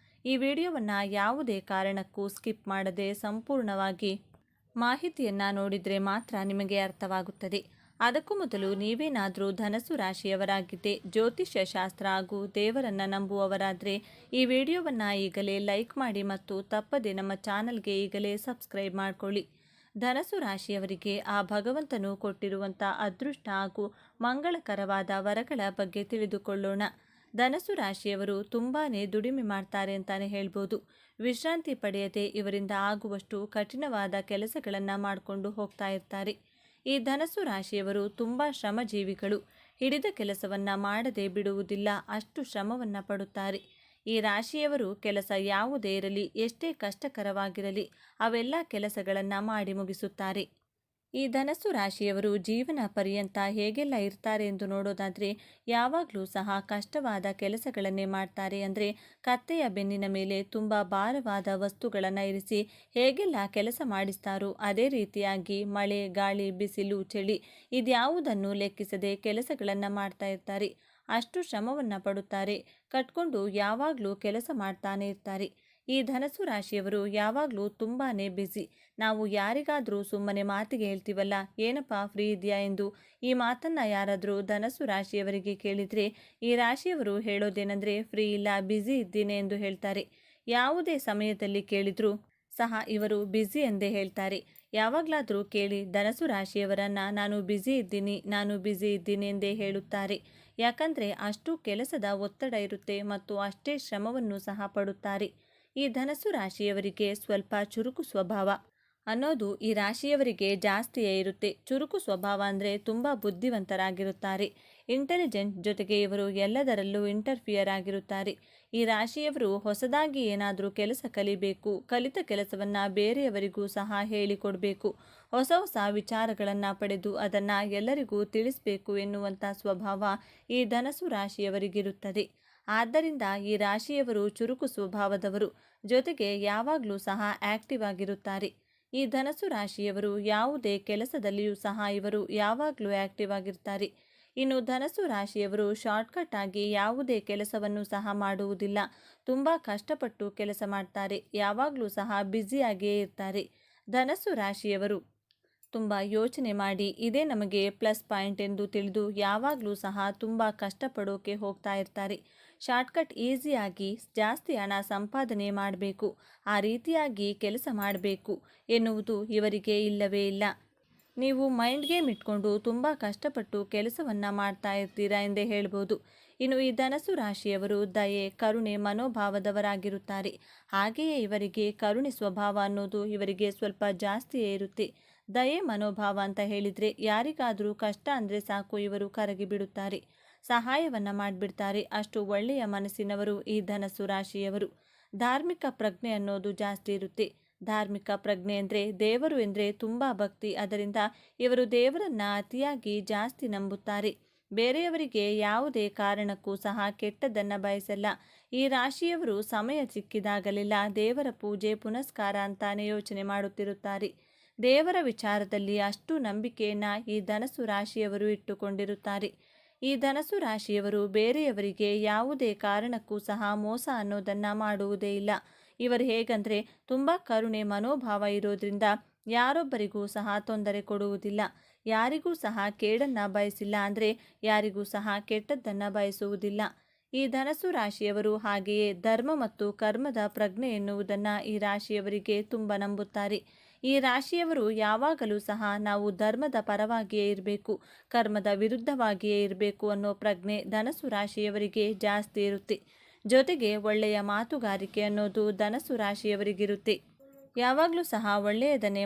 [SPEAKER 1] ಈ ವಿಡಿಯೋವನ್ನು ಯಾವುದೇ ಕಾರಣಕ್ಕೂ ಸ್ಕಿಪ್ ಮಾಡದೆ ಸಂಪೂರ್ಣವಾಗಿ ಮಾಹಿತಿಯನ್ನು ನೋಡಿದರೆ ಮಾತ್ರ ನಿಮಗೆ ಅರ್ಥವಾಗುತ್ತದೆ. ಅದಕ್ಕೂ ಮೊದಲು ನೀವೇನಾದರೂ ಧನಸ್ಸು ರಾಶಿಯವರಾಗಿದ್ದೆ ಜ್ಯೋತಿಷ್ಯ ಶಾಸ್ತ್ರ ಹಾಗೂ ದೇವರನ್ನು ನಂಬುವವರಾದರೆ ಈ ವಿಡಿಯೋವನ್ನು ಈಗಲೇ ಲೈಕ್ ಮಾಡಿ ಮತ್ತು ತಪ್ಪದೆ ನಮ್ಮ ಚಾನಲ್ಗೆ ಈಗಲೇ ಸಬ್ಸ್ಕ್ರೈಬ್ ಮಾಡಿಕೊಳ್ಳಿ. ಧನಸ್ಸು ರಾಶಿಯವರಿಗೆ ಆ ಭಗವಂತನು ಕೊಟ್ಟಿರುವಂಥ ಅದೃಷ್ಟ ಹಾಗೂ ಮಂಗಳಕರವಾದ ವರಗಳ ಬಗ್ಗೆ ತಿಳಿದುಕೊಳ್ಳೋಣ. ಧನಸ್ಸು ರಾಶಿಯವರು ತುಂಬಾ ದುಡಿಮೆ ಮಾಡ್ತಾರೆ ಅಂತಾನೆ ಹೇಳ್ಬೋದು. ವಿಶ್ರಾಂತಿ ಪಡೆಯದೆ ಇವರಿಂದ ಆಗುವಷ್ಟು ಕಠಿಣವಾದ ಕೆಲಸಗಳನ್ನು ಮಾಡಿಕೊಂಡು ಹೋಗ್ತಾ ಇರ್ತಾರೆ. ಈ ಧನಸ್ಸು ರಾಶಿಯವರು ತುಂಬ ಶ್ರಮಜೀವಿಗಳು. ಹಿಡಿದ ಕೆಲಸವನ್ನು ಮಾಡದೆ ಬಿಡುವುದಿಲ್ಲ, ಅಷ್ಟು ಶ್ರಮವನ್ನು ಪಡುತ್ತಾರೆ. ಈ ರಾಶಿಯವರು ಕೆಲಸ ಯಾವುದೇ ಇರಲಿ, ಎಷ್ಟೇ ಕಷ್ಟಕರವಾಗಿರಲಿ ಅವೆಲ್ಲ ಕೆಲಸಗಳನ್ನು ಮಾಡಿ ಮುಗಿಸುತ್ತಾರೆ. ಈ ಧನಸ್ಸು ರಾಶಿಯವರು ಜೀವನ ಪರ್ಯಂತ ಹೇಗೆಲ್ಲ ಇರ್ತಾರೆ ಎಂದು ನೋಡೋದಾದರೆ ಯಾವಾಗಲೂ ಸಹ ಕಷ್ಟವಾದ ಕೆಲಸಗಳನ್ನೇ ಮಾಡ್ತಾರೆ. ಅಂದರೆ ಕತ್ತೆಯ ಬೆನ್ನಿನ ಮೇಲೆ ತುಂಬ ಭಾರವಾದ ವಸ್ತುಗಳನ್ನು ಇರಿಸಿ ಹೇಗೆಲ್ಲ ಕೆಲಸ ಮಾಡಿಸ್ತಾರೋ ಅದೇ ರೀತಿಯಾಗಿ ಮಳೆ, ಗಾಳಿ, ಬಿಸಿಲು, ಚಳಿ ಇದ್ಯಾವುದನ್ನು ಲೆಕ್ಕಿಸದೆ ಕೆಲಸಗಳನ್ನು ಮಾಡ್ತಾ ಇರ್ತಾರೆ. ಅಷ್ಟು ಶ್ರಮವನ್ನು ಪಡುತ್ತಾರೆ. ಕಟ್ಕೊಂಡು ಯಾವಾಗಲೂ ಕೆಲಸ ಮಾಡ್ತಾನೆ ಇರ್ತಾರೆ. ಈ ಧನಸ್ಸು ರಾಶಿಯವರು ಯಾವಾಗಲೂ ತುಂಬಾ ಬ್ಯುಸಿ. ನಾವು ಯಾರಿಗಾದರೂ ಸುಮ್ಮನೆ ಮಾತಿಗೆ ಹೇಳ್ತೀವಲ್ಲ, ಏನಪ್ಪ ಫ್ರೀ ಇದೆಯಾ ಎಂದು, ಈ ಮಾತನ್ನು ಯಾರಾದರೂ ಧನಸ್ಸು ರಾಶಿಯವರಿಗೆ ಕೇಳಿದರೆ ಈ ರಾಶಿಯವರು ಹೇಳೋದೇನೆಂದರೆ ಫ್ರೀ ಇಲ್ಲ, ಬ್ಯುಸಿ ಇದ್ದೀನಿ ಎಂದು ಹೇಳ್ತಾರೆ. ಯಾವುದೇ ಸಮಯದಲ್ಲಿ ಕೇಳಿದರೂ ಸಹ ಇವರು ಬ್ಯುಸಿ ಎಂದೇ ಹೇಳ್ತಾರೆ. ಯಾವಾಗಲಾದರೂ ಕೇಳಿ ಧನಸ್ಸು ರಾಶಿಯವರನ್ನು ನಾನು ಬ್ಯುಸಿ ಇದ್ದೀನಿ ಎಂದೇ ಹೇಳುತ್ತಾರೆ. ಯಾಕಂದರೆ ಅಷ್ಟು ಕೆಲಸದ ಒತ್ತಡ ಇರುತ್ತೆ ಮತ್ತು ಅಷ್ಟೇ ಶ್ರಮವನ್ನು ಸಹ ಪಡುತ್ತಾರೆ. ಈ ಧನಸ್ಸು ರಾಶಿಯವರಿಗೆ ಸ್ವಲ್ಪ ಚುರುಕು ಸ್ವಭಾವ ಅನ್ನೋದು ಈ ರಾಶಿಯವರಿಗೆ ಜಾಸ್ತಿಯೇ ಇರುತ್ತೆ. ಚುರುಕು ಸ್ವಭಾವ ಅಂದರೆ ತುಂಬ ಬುದ್ಧಿವಂತರಾಗಿರುತ್ತಾರೆ. ಇಂಟೆಲಿಜೆಂಟ್, ಜೊತೆಗೆ ಇವರು ಎಲ್ಲದರಲ್ಲೂ ಇಂಟರ್ಫಿಯರ್ ಆಗಿರುತ್ತಾರೆ. ಈ ರಾಶಿಯವರು ಹೊಸದಾಗಿ ಏನಾದರೂ ಕೆಲಸ ಕಲಿಬೇಕು, ಕಲಿತ ಕೆಲಸವನ್ನು ಬೇರೆಯವರಿಗೂ ಸಹ ಹೇಳಿಕೊಡಬೇಕು, ಹೊಸ ಹೊಸ ವಿಚಾರಗಳನ್ನು ಪಡೆದು ಅದನ್ನು ಎಲ್ಲರಿಗೂ ತಿಳಿಸಬೇಕು ಎನ್ನುವಂಥ ಸ್ವಭಾವ ಈ ಧನಸ್ಸು ರಾಶಿಯವರಿಗಿರುತ್ತದೆ. ಆದ್ದರಿಂದ ಈ ರಾಶಿಯವರು ಚುರುಕು ಸ್ವಭಾವದವರು, ಜೊತೆಗೆ ಯಾವಾಗಲೂ ಸಹ ಆಕ್ಟಿವ್ ಆಗಿರುತ್ತಾರೆ. ಈ ಧನಸ್ಸು ರಾಶಿಯವರು ಯಾವುದೇ ಕೆಲಸದಲ್ಲಿಯೂ ಸಹ ಇವರು ಯಾವಾಗಲೂ ಆಕ್ಟಿವ್ ಆಗಿರ್ತಾರೆ. ಇನ್ನು ಧನಸ್ಸು ರಾಶಿಯವರು ಶಾರ್ಟ್ಕಟ್ ಆಗಿ ಯಾವುದೇ ಕೆಲಸವನ್ನು ಸಹ ಮಾಡುವುದಿಲ್ಲ. ತುಂಬ ಕಷ್ಟಪಟ್ಟು ಕೆಲಸ ಮಾಡ್ತಾರೆ. ಯಾವಾಗಲೂ ಸಹ ಬ್ಯುಸಿಯಾಗಿಯೇ ಇರ್ತಾರೆ. ಧನಸ್ಸು ರಾಶಿಯವರು ತುಂಬ ಯೋಚನೆ ಮಾಡಿ ಇದೇ ನಮಗೆ ಪ್ಲಸ್ ಪಾಯಿಂಟ್ ಎಂದು ತಿಳಿದು ಯಾವಾಗಲೂ ಸಹ ತುಂಬ ಕಷ್ಟಪಡೋಕೆ ಹೋಗ್ತಾ ಇರ್ತಾರೆ. ಶಾರ್ಟ್ಕಟ್ ಈಸಿಯಾಗಿ ಜಾಸ್ತಿ ಹಣ ಸಂಪಾದನೆ ಮಾಡಬೇಕು, ಆ ರೀತಿಯಾಗಿ ಕೆಲಸ ಮಾಡಬೇಕು ಎನ್ನುವುದು ಇವರಿಗೆ ಇಲ್ಲವೇ ಇಲ್ಲ. ನೀವು ಮೈಂಡ್ ಗೇಮ್ ಇಟ್ಕೊಂಡು ತುಂಬ ಕಷ್ಟಪಟ್ಟು ಕೆಲಸವನ್ನು ಮಾಡ್ತಾ ಇರ್ತೀರಾ ಎಂದೇ ಹೇಳ್ಬೋದು. ಇನ್ನು ಈ ಧನಸ್ಸು ರಾಶಿಯವರು ದಯೆ, ಕರುಣೆ ಮನೋಭಾವದವರಾಗಿರುತ್ತಾರೆ. ಹಾಗೆಯೇ ಇವರಿಗೆ ಕರುಣೆ ಸ್ವಭಾವ ಅನ್ನೋದು ಇವರಿಗೆ ಸ್ವಲ್ಪ ಜಾಸ್ತಿಯೇ ಇರುತ್ತೆ. ದಯೆ ಮನೋಭಾವ ಅಂತ ಹೇಳಿದರೆ ಯಾರಿಗಾದರೂ ಕಷ್ಟ ಅಂದರೆ ಸಾಕು ಇವರು ಕರಗಿ ಬಿಡುತ್ತಾರೆ, ಸಹಾಯವನ್ನು ಮಾಡಿಬಿಡ್ತಾರೆ. ಅಷ್ಟು ಒಳ್ಳೆಯ ಮನಸ್ಸಿನವರು ಈ ಧನಸ್ಸು ರಾಶಿಯವರು. ಧಾರ್ಮಿಕ ಪ್ರಜ್ಞೆ ಅನ್ನೋದು ಜಾಸ್ತಿ ಇರುತ್ತೆ. ಧಾರ್ಮಿಕ ಪ್ರಜ್ಞೆ ಅಂದರೆ ದೇವರು ಎಂದರೆ ತುಂಬ ಭಕ್ತಿ. ಅದರಿಂದ ಇವರು ದೇವರನ್ನು ಅತಿಯಾಗಿ ಜಾಸ್ತಿ ನಂಬುತ್ತಾರೆ. ಬೇರೆಯವರಿಗೆ ಯಾವುದೇ ಕಾರಣಕ್ಕೂ ಸಹ ಕೆಟ್ಟದ್ದನ್ನು ಬಯಸಲ್ಲ. ಈ ರಾಶಿಯವರು ಸಮಯ ಸಿಕ್ಕಿದಾಗಲೆಲ್ಲ ದೇವರ ಪೂಜೆ ಪುನಸ್ಕಾರ ಅಂತಾನೆ ಯೋಚನೆ ಮಾಡುತ್ತಿರುತ್ತಾರೆ. ದೇವರ ವಿಚಾರದಲ್ಲಿ ಅಷ್ಟು ನಂಬಿಕೆಯನ್ನು ಈ ಧನಸ್ಸು ರಾಶಿಯವರು ಇಟ್ಟುಕೊಂಡಿರುತ್ತಾರೆ. ಈ ಧನಸ್ಸು ರಾಶಿಯವರು ಬೇರೆಯವರಿಗೆ ಯಾವುದೇ ಕಾರಣಕ್ಕೂ ಸಹ ಮೋಸ ಅನ್ನೋದನ್ನು ಮಾಡುವುದೇ ಇಲ್ಲ. ಇವರು ಹೇಗಂದರೆ ತುಂಬ ಕರುಣೆ ಮನೋಭಾವ ಇರೋದ್ರಿಂದ ಯಾರೊಬ್ಬರಿಗೂ ಸಹ ತೊಂದರೆ ಕೊಡುವುದಿಲ್ಲ. ಯಾರಿಗೂ ಸಹ ಕೇಡನ್ನು ಬಯಸಿಲ್ಲ, ಅಂದರೆ ಯಾರಿಗೂ ಸಹ ಕೆಟ್ಟದ್ದನ್ನು ಬಯಸುವುದಿಲ್ಲ. ಈ ಧನಸ್ಸು ರಾಶಿಯವರು ಹಾಗೆಯೇ ಧರ್ಮ ಮತ್ತು ಕರ್ಮದ ಪ್ರಜ್ಞೆ ಎನ್ನುವುದನ್ನು ಈ ರಾಶಿಯವರಿಗೆ ತುಂಬ ನಂಬುತ್ತಾರೆ. ಈ ರಾಶಿಯವರು ಯಾವಾಗಲೂ ಸಹ ನಾವು ಧರ್ಮದ ಪರವಾಗಿಯೇ ಇರಬೇಕು, ಕರ್ಮದ ವಿರುದ್ಧವಾಗಿಯೇ ಇರಬೇಕು ಅನ್ನೋ ಪ್ರಜ್ಞೆ ಧನಸ್ಸು ರಾಶಿಯವರಿಗೆ ಜಾಸ್ತಿ ಇರುತ್ತೆ. ಜೊತೆಗೆ ಒಳ್ಳೆಯ ಮಾತುಗಾರಿಕೆ ಅನ್ನೋದು ಧನಸ್ಸು ರಾಶಿಯವರಿಗಿರುತ್ತೆ. ಯಾವಾಗಲೂ ಸಹ ಒಳ್ಳೆಯದನ್ನೇ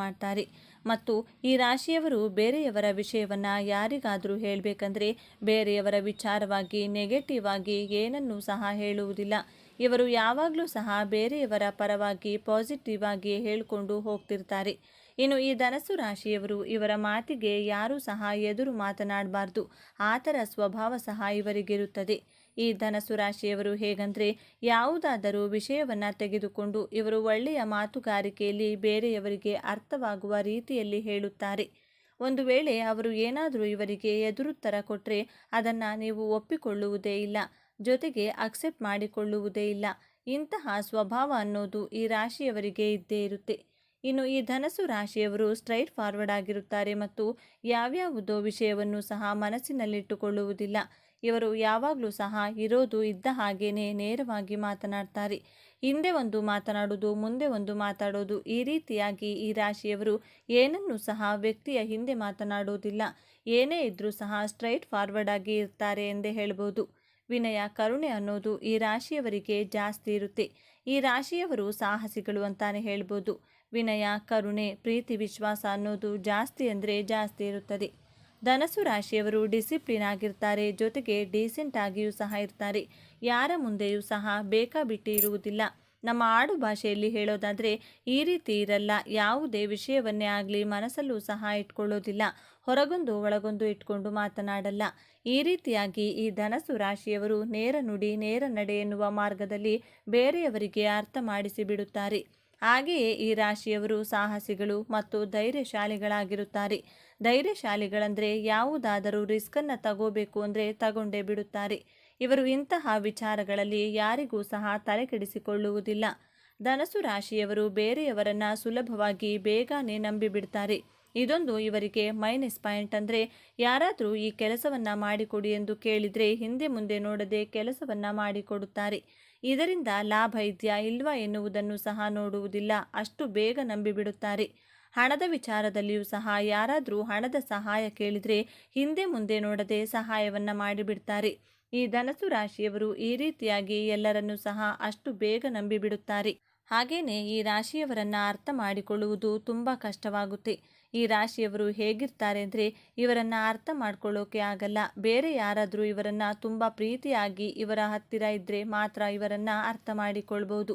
[SPEAKER 1] ಮಾಡ್ತಾರೆ. ಮತ್ತು ಈ ರಾಶಿಯವರು ಬೇರೆಯವರ ವಿಷಯವನ್ನು ಯಾರಿಗಾದರೂ ಹೇಳಬೇಕಂದ್ರೆ ಬೇರೆಯವರ ವಿಚಾರವಾಗಿ ನೆಗೆಟಿವ್ ಆಗಿ ಏನನ್ನೂ ಸಹ ಹೇಳುವುದಿಲ್ಲ. ಇವರು ಯಾವಾಗಲೂ ಸಹ ಬೇರೆಯವರ ಪರವಾಗಿ ಪಾಸಿಟಿವ್ ಆಗಿ ಹೇಳಿಕೊಂಡು ಹೋಗ್ತಿರ್ತಾರೆ. ಇನ್ನು ಈ ಧನಸ್ಸು ರಾಶಿಯವರು ಇವರ ಮಾತಿಗೆ ಯಾರೂ ಸಹ ಎದುರು ಮಾತನಾಡಬಾರ್ದು, ಆ ಥರ ಸ್ವಭಾವ ಸಹ ಇವರಿಗಿರುತ್ತದೆ. ಈ ಧನಸ್ಸು ರಾಶಿಯವರು ಹೇಗಂದರೆ ಯಾವುದಾದರೂ ವಿಷಯವನ್ನು ತೆಗೆದುಕೊಂಡು ಇವರು ಒಳ್ಳೆಯ ಮಾತುಗಾರಿಕೆಯಲ್ಲಿ ಬೇರೆಯವರಿಗೆ ಅರ್ಥವಾಗುವ ರೀತಿಯಲ್ಲಿ ಹೇಳುತ್ತಾರೆ. ಒಂದು ವೇಳೆ ಅವರು ಏನಾದರೂ ಇವರಿಗೆ ಎದುರುತ್ತರ ಕೊಟ್ಟರೆ ಅದನ್ನು ನೀವು ಒಪ್ಪಿಕೊಳ್ಳುವುದೇ ಇಲ್ಲ. ಜೊತೆಗೆ ಅಕ್ಸೆಪ್ಟ್ ಮಾಡಿಕೊಳ್ಳುವುದೇ ಇಲ್ಲ. ಇಂತಹ ಸ್ವಭಾವ ಅನ್ನೋದು ಈ ರಾಶಿಯವರಿಗೆ ಇದ್ದೇ ಇರುತ್ತೆ. ಇನ್ನು ಈ ಧನಸ್ಸು ರಾಶಿಯವರು ಸ್ಟ್ರೈಟ್ ಫಾರ್ವರ್ಡ್ ಆಗಿರುತ್ತಾರೆ ಮತ್ತು ಯಾವ್ಯಾವುದೋ ವಿಷಯವನ್ನು ಸಹ ಮನಸ್ಸಿನಲ್ಲಿಟ್ಟುಕೊಳ್ಳುವುದಿಲ್ಲ. ಇವರು ಯಾವಾಗಲೂ ಸಹ ಇರೋದು ಇದ್ದ ಹಾಗೇನೆ ನೇರವಾಗಿ ಮಾತನಾಡ್ತಾರೆ. ಹಿಂದೆ ಒಂದು ಮಾತನಾಡೋದು, ಮುಂದೆ ಒಂದು ಮಾತಾಡೋದು, ಈ ರೀತಿಯಾಗಿ ಈ ರಾಶಿಯವರು ಏನನ್ನೂ ಸಹ ವ್ಯಕ್ತಿಯ ಹಿಂದೆ ಮಾತನಾಡೋದಿಲ್ಲ. ಏನೇ ಇದ್ರೂ ಸಹ ಸ್ಟ್ರೈಟ್ ಫಾರ್ವರ್ಡ್ ಆಗಿ ಇರ್ತಾರೆ ಎಂದೇ ಹೇಳ್ಬೋದು. ವಿನಯ, ಕರುಣೆ ಅನ್ನೋದು ಈ ರಾಶಿಯವರಿಗೆ ಜಾಸ್ತಿ ಇರುತ್ತೆ. ಈ ರಾಶಿಯವರು ಸಾಹಸಿಗಳು ಅಂತಾನೆ ಹೇಳ್ಬೋದು. ವಿನಯ, ಕರುಣೆ, ಪ್ರೀತಿ, ವಿಶ್ವಾಸ ಅನ್ನೋದು ಜಾಸ್ತಿ ಅಂದರೆ ಜಾಸ್ತಿ ಇರುತ್ತದೆ. ಧನಸ್ಸು ರಾಶಿಯವರು ಡಿಸಿಪ್ಲಿನ್ ಆಗಿರ್ತಾರೆ. ಜೊತೆಗೆ ಡೀಸೆಂಟ್ ಆಗಿಯೂ ಸಹ ಇರ್ತಾರೆ. ಯಾರ ಮುಂದೆಯೂ ಸಹ ಬೇಕಾಬಿಟ್ಟಿ ಇರುವುದಿಲ್ಲ. ನಮ್ಮ ಆಡು ಭಾಷೆಯಲ್ಲಿ ಹೇಳೋದಾದರೆ ಈ ರೀತಿ ಇರಲ್ಲ. ಯಾವುದೇ ವಿಷಯವನ್ನೇ ಆಗಲಿ ಮನಸ್ಸಲ್ಲೂ ಸಹ ಇಟ್ಕೊಳ್ಳೋದಿಲ್ಲ. ಹೊರಗೊಂದು ಒಳಗೊಂದು ಇಟ್ಕೊಂಡು ಮಾತನಾಡಲ್ಲ. ಈ ರೀತಿಯಾಗಿ ಈ ಧನಸ್ಸು ರಾಶಿಯವರು ನೇರ ನುಡಿ ನೇರ ನಡೆ ಎನ್ನುವ ಮಾರ್ಗದಲ್ಲಿ ಬೇರೆಯವರಿಗೆ ಅರ್ಥ ಮಾಡಿಸಿ ಬಿಡುತ್ತಾರೆ. ಹಾಗೆಯೇ ಈ ರಾಶಿಯವರು ಸಾಹಸಿಗಳು ಮತ್ತು ಧೈರ್ಯಶಾಲಿಗಳಾಗಿರುತ್ತಾರೆ. ಧೈರ್ಯಶಾಲಿಗಳಂದರೆ ಯಾವುದಾದರೂ ರಿಸ್ಕನ್ನು ತಗೋಬೇಕು ಅಂದರೆ ತಗೊಂಡೇ ಬಿಡುತ್ತಾರೆ. ಇವರು ಇಂತಹ ವಿಚಾರಗಳಲ್ಲಿ ಯಾರಿಗೂ ಸಹ ತಲೆಕೆಡಿಸಿಕೊಳ್ಳುವುದಿಲ್ಲ. ಧನಸ್ಸು ರಾಶಿಯವರು ಬೇರೆಯವರನ್ನು ಸುಲಭವಾಗಿ ಬೇಗನೆ ನಂಬಿಬಿಡ್ತಾರೆ. ಇದೊಂದು ಇವರಿಗೆ ಮೈನಸ್ ಪಾಯಿಂಟ್. ಅಂದರೆ ಯಾರಾದರೂ ಈ ಕೆಲಸವನ್ನು ಮಾಡಿಕೊಡಿ ಎಂದು ಕೇಳಿದರೆ ಹಿಂದೆ ಮುಂದೆ ನೋಡದೆ ಕೆಲಸವನ್ನು ಮಾಡಿಕೊಡುತ್ತಾರೆ. ಇದರಿಂದ ಲಾಭ ಇದೆಯಾ ಇಲ್ವಾ ಎನ್ನುವುದನ್ನು ಸಹ ನೋಡುವುದಿಲ್ಲ. ಅಷ್ಟು ಬೇಗ ನಂಬಿಬಿಡುತ್ತಾರೆ. ಹಣದ ವಿಚಾರದಲ್ಲಿಯೂ ಸಹ ಯಾರಾದರೂ ಹಣದ ಸಹಾಯ ಕೇಳಿದರೆ ಹಿಂದೆ ಮುಂದೆ ನೋಡದೆ ಸಹಾಯವನ್ನು ಮಾಡಿಬಿಡ್ತಾರೆ. ಈ ಧನಸ್ಸು ರಾಶಿಯವರು ಈ ರೀತಿಯಾಗಿ ಎಲ್ಲರನ್ನೂ ಸಹ ಅಷ್ಟು ಬೇಗ ನಂಬಿಬಿಡುತ್ತಾರೆ. ಹಾಗೇನೆ ಈ ರಾಶಿಯವರನ್ನು ಅರ್ಥ ಮಾಡಿಕೊಳ್ಳುವುದು ತುಂಬ ಕಷ್ಟವಾಗುತ್ತೆ. ಈ ರಾಶಿಯವರು ಹೇಗಿರ್ತಾರೆ ಅಂದರೆ ಇವರನ್ನು ಅರ್ಥ ಮಾಡ್ಕೊಳ್ಳೋಕೆ ಆಗಲ್ಲ. ಬೇರೆ ಯಾರಾದರೂ ಇವರನ್ನು ತುಂಬ ಪ್ರೀತಿಯಾಗಿ ಇವರ ಹತ್ತಿರ ಇದ್ದರೆ ಮಾತ್ರ ಇವರನ್ನು ಅರ್ಥ ಮಾಡಿಕೊಳ್ಬೋದು.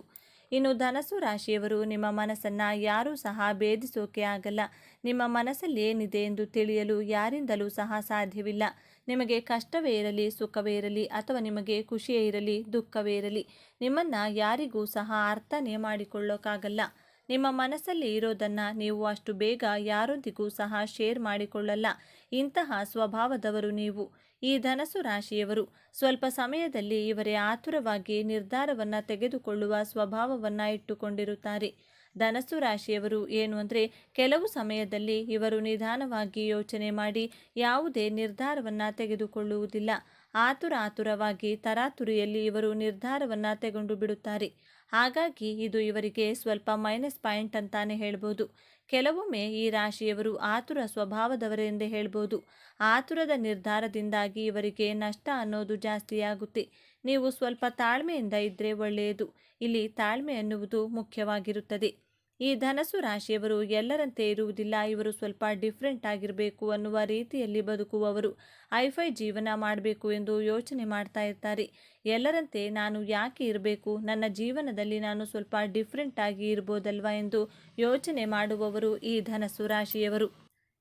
[SPEAKER 1] ಇನ್ನು ಧನಸ್ಸು ರಾಶಿಯವರು ನಿಮ್ಮ ಮನಸ್ಸನ್ನು ಯಾರೂ ಸಹ ಭೇದಿಸೋಕೆ ಆಗಲ್ಲ. ನಿಮ್ಮ ಮನಸ್ಸಲ್ಲಿ ಏನಿದೆ ಎಂದು ತಿಳಿಯಲು ಯಾರಿಂದಲೂ ಸಹ ಸಾಧ್ಯವಿಲ್ಲ. ನಿಮಗೆ ಕಷ್ಟವೇ ಇರಲಿ, ಸುಖವೇ ಇರಲಿ, ಅಥವಾ ನಿಮಗೆ ಖುಷಿಯೇ ಇರಲಿ, ದುಃಖವೇ ಇರಲಿ, ನಿಮ್ಮನ್ನು ಯಾರಿಗೂ ಸಹ ಅರ್ಥನೇ ಮಾಡಿಕೊಳ್ಳೋಕ್ಕಾಗಲ್ಲ. ನಿಮ್ಮ ಮನಸ್ಸಲ್ಲಿ ಇರೋದನ್ನು ನೀವು ಅಷ್ಟು ಬೇಗ ಯಾರೊಂದಿಗೂ ಸಹ ಶೇರ್ ಮಾಡಿಕೊಳ್ಳಲ್ಲ. ಇಂತಹ ಸ್ವಭಾವದವರು ನೀವು. ಈ ಧನಸ್ಸು ರಾಶಿಯವರು ಸ್ವಲ್ಪ ಸಮಯದಲ್ಲಿ ಇವರೇ ಆತುರವಾಗಿ ನಿರ್ಧಾರವನ್ನು ತೆಗೆದುಕೊಳ್ಳುವ ಸ್ವಭಾವವನ್ನು ಇಟ್ಟುಕೊಂಡಿರುತ್ತಾರೆ. ಧನಸ್ಸು ರಾಶಿಯವರು ಏನು ಅಂದರೆ ಕೆಲವು ಸಮಯದಲ್ಲಿ ಇವರು ನಿಧಾನವಾಗಿ ಯೋಚನೆ ಮಾಡಿ ಯಾವುದೇ ನಿರ್ಧಾರವನ್ನು ತೆಗೆದುಕೊಳ್ಳುವುದಿಲ್ಲ. ಆತುರವಾಗಿ ತರಾತುರಿಯಲ್ಲಿ ಇವರು ನಿರ್ಧಾರವನ್ನು ತೆಗೆದು ಬಿಡುತ್ತಾರೆ. ಹಾಗಾಗಿ ಇದು ಇವರಿಗೆ ಸ್ವಲ್ಪ ಮೈನಸ್ ಪಾಯಿಂಟ್ ಅಂತಾನೆ ಹೇಳ್ಬೋದು. ಕೆಲವೊಮ್ಮೆ ಈ ರಾಶಿಯವರು ಆತುರ ಸ್ವಭಾವದವರೆಂದೇ ಹೇಳ್ಬೋದು. ಆತುರದ ನಿರ್ಧಾರದಿಂದಾಗಿ ಇವರಿಗೆ ನಷ್ಟ ಅನ್ನೋದು ಜಾಸ್ತಿಯಾಗುತ್ತೆ. ನೀವು ಸ್ವಲ್ಪ ತಾಳ್ಮೆಯಿಂದ ಇದ್ದರೆ ಒಳ್ಳೆಯದು. ಇಲ್ಲಿ ತಾಳ್ಮೆ ಅನ್ನುವುದು ಮುಖ್ಯವಾಗಿರುತ್ತದೆ. ಈ ಧನಸ್ಸು ರಾಶಿಯವರು ಎಲ್ಲರಂತೆ ಇರುವುದಿಲ್ಲ. ಇವರು ಸ್ವಲ್ಪ ಡಿಫ್ರೆಂಟ್ ಆಗಿರಬೇಕು ಅನ್ನುವ ರೀತಿಯಲ್ಲಿ ಬದುಕುವವರು. ಹೈಫೈ ಜೀವನ ಮಾಡಬೇಕು ಎಂದು ಯೋಚನೆ ಮಾಡ್ತಾ ಇರ್ತಾರೆ. ಎಲ್ಲರಂತೆ ನಾನು ಯಾಕೆ ಇರಬೇಕು, ನನ್ನ ಜೀವನದಲ್ಲಿ ನಾನು ಸ್ವಲ್ಪ ಡಿಫ್ರೆಂಟ್ ಆಗಿ ಇರ್ಬೋದಲ್ವಾ ಎಂದು ಯೋಚನೆ ಮಾಡುವವರು ಈ ಧನಸ್ಸು ರಾಶಿಯವರು.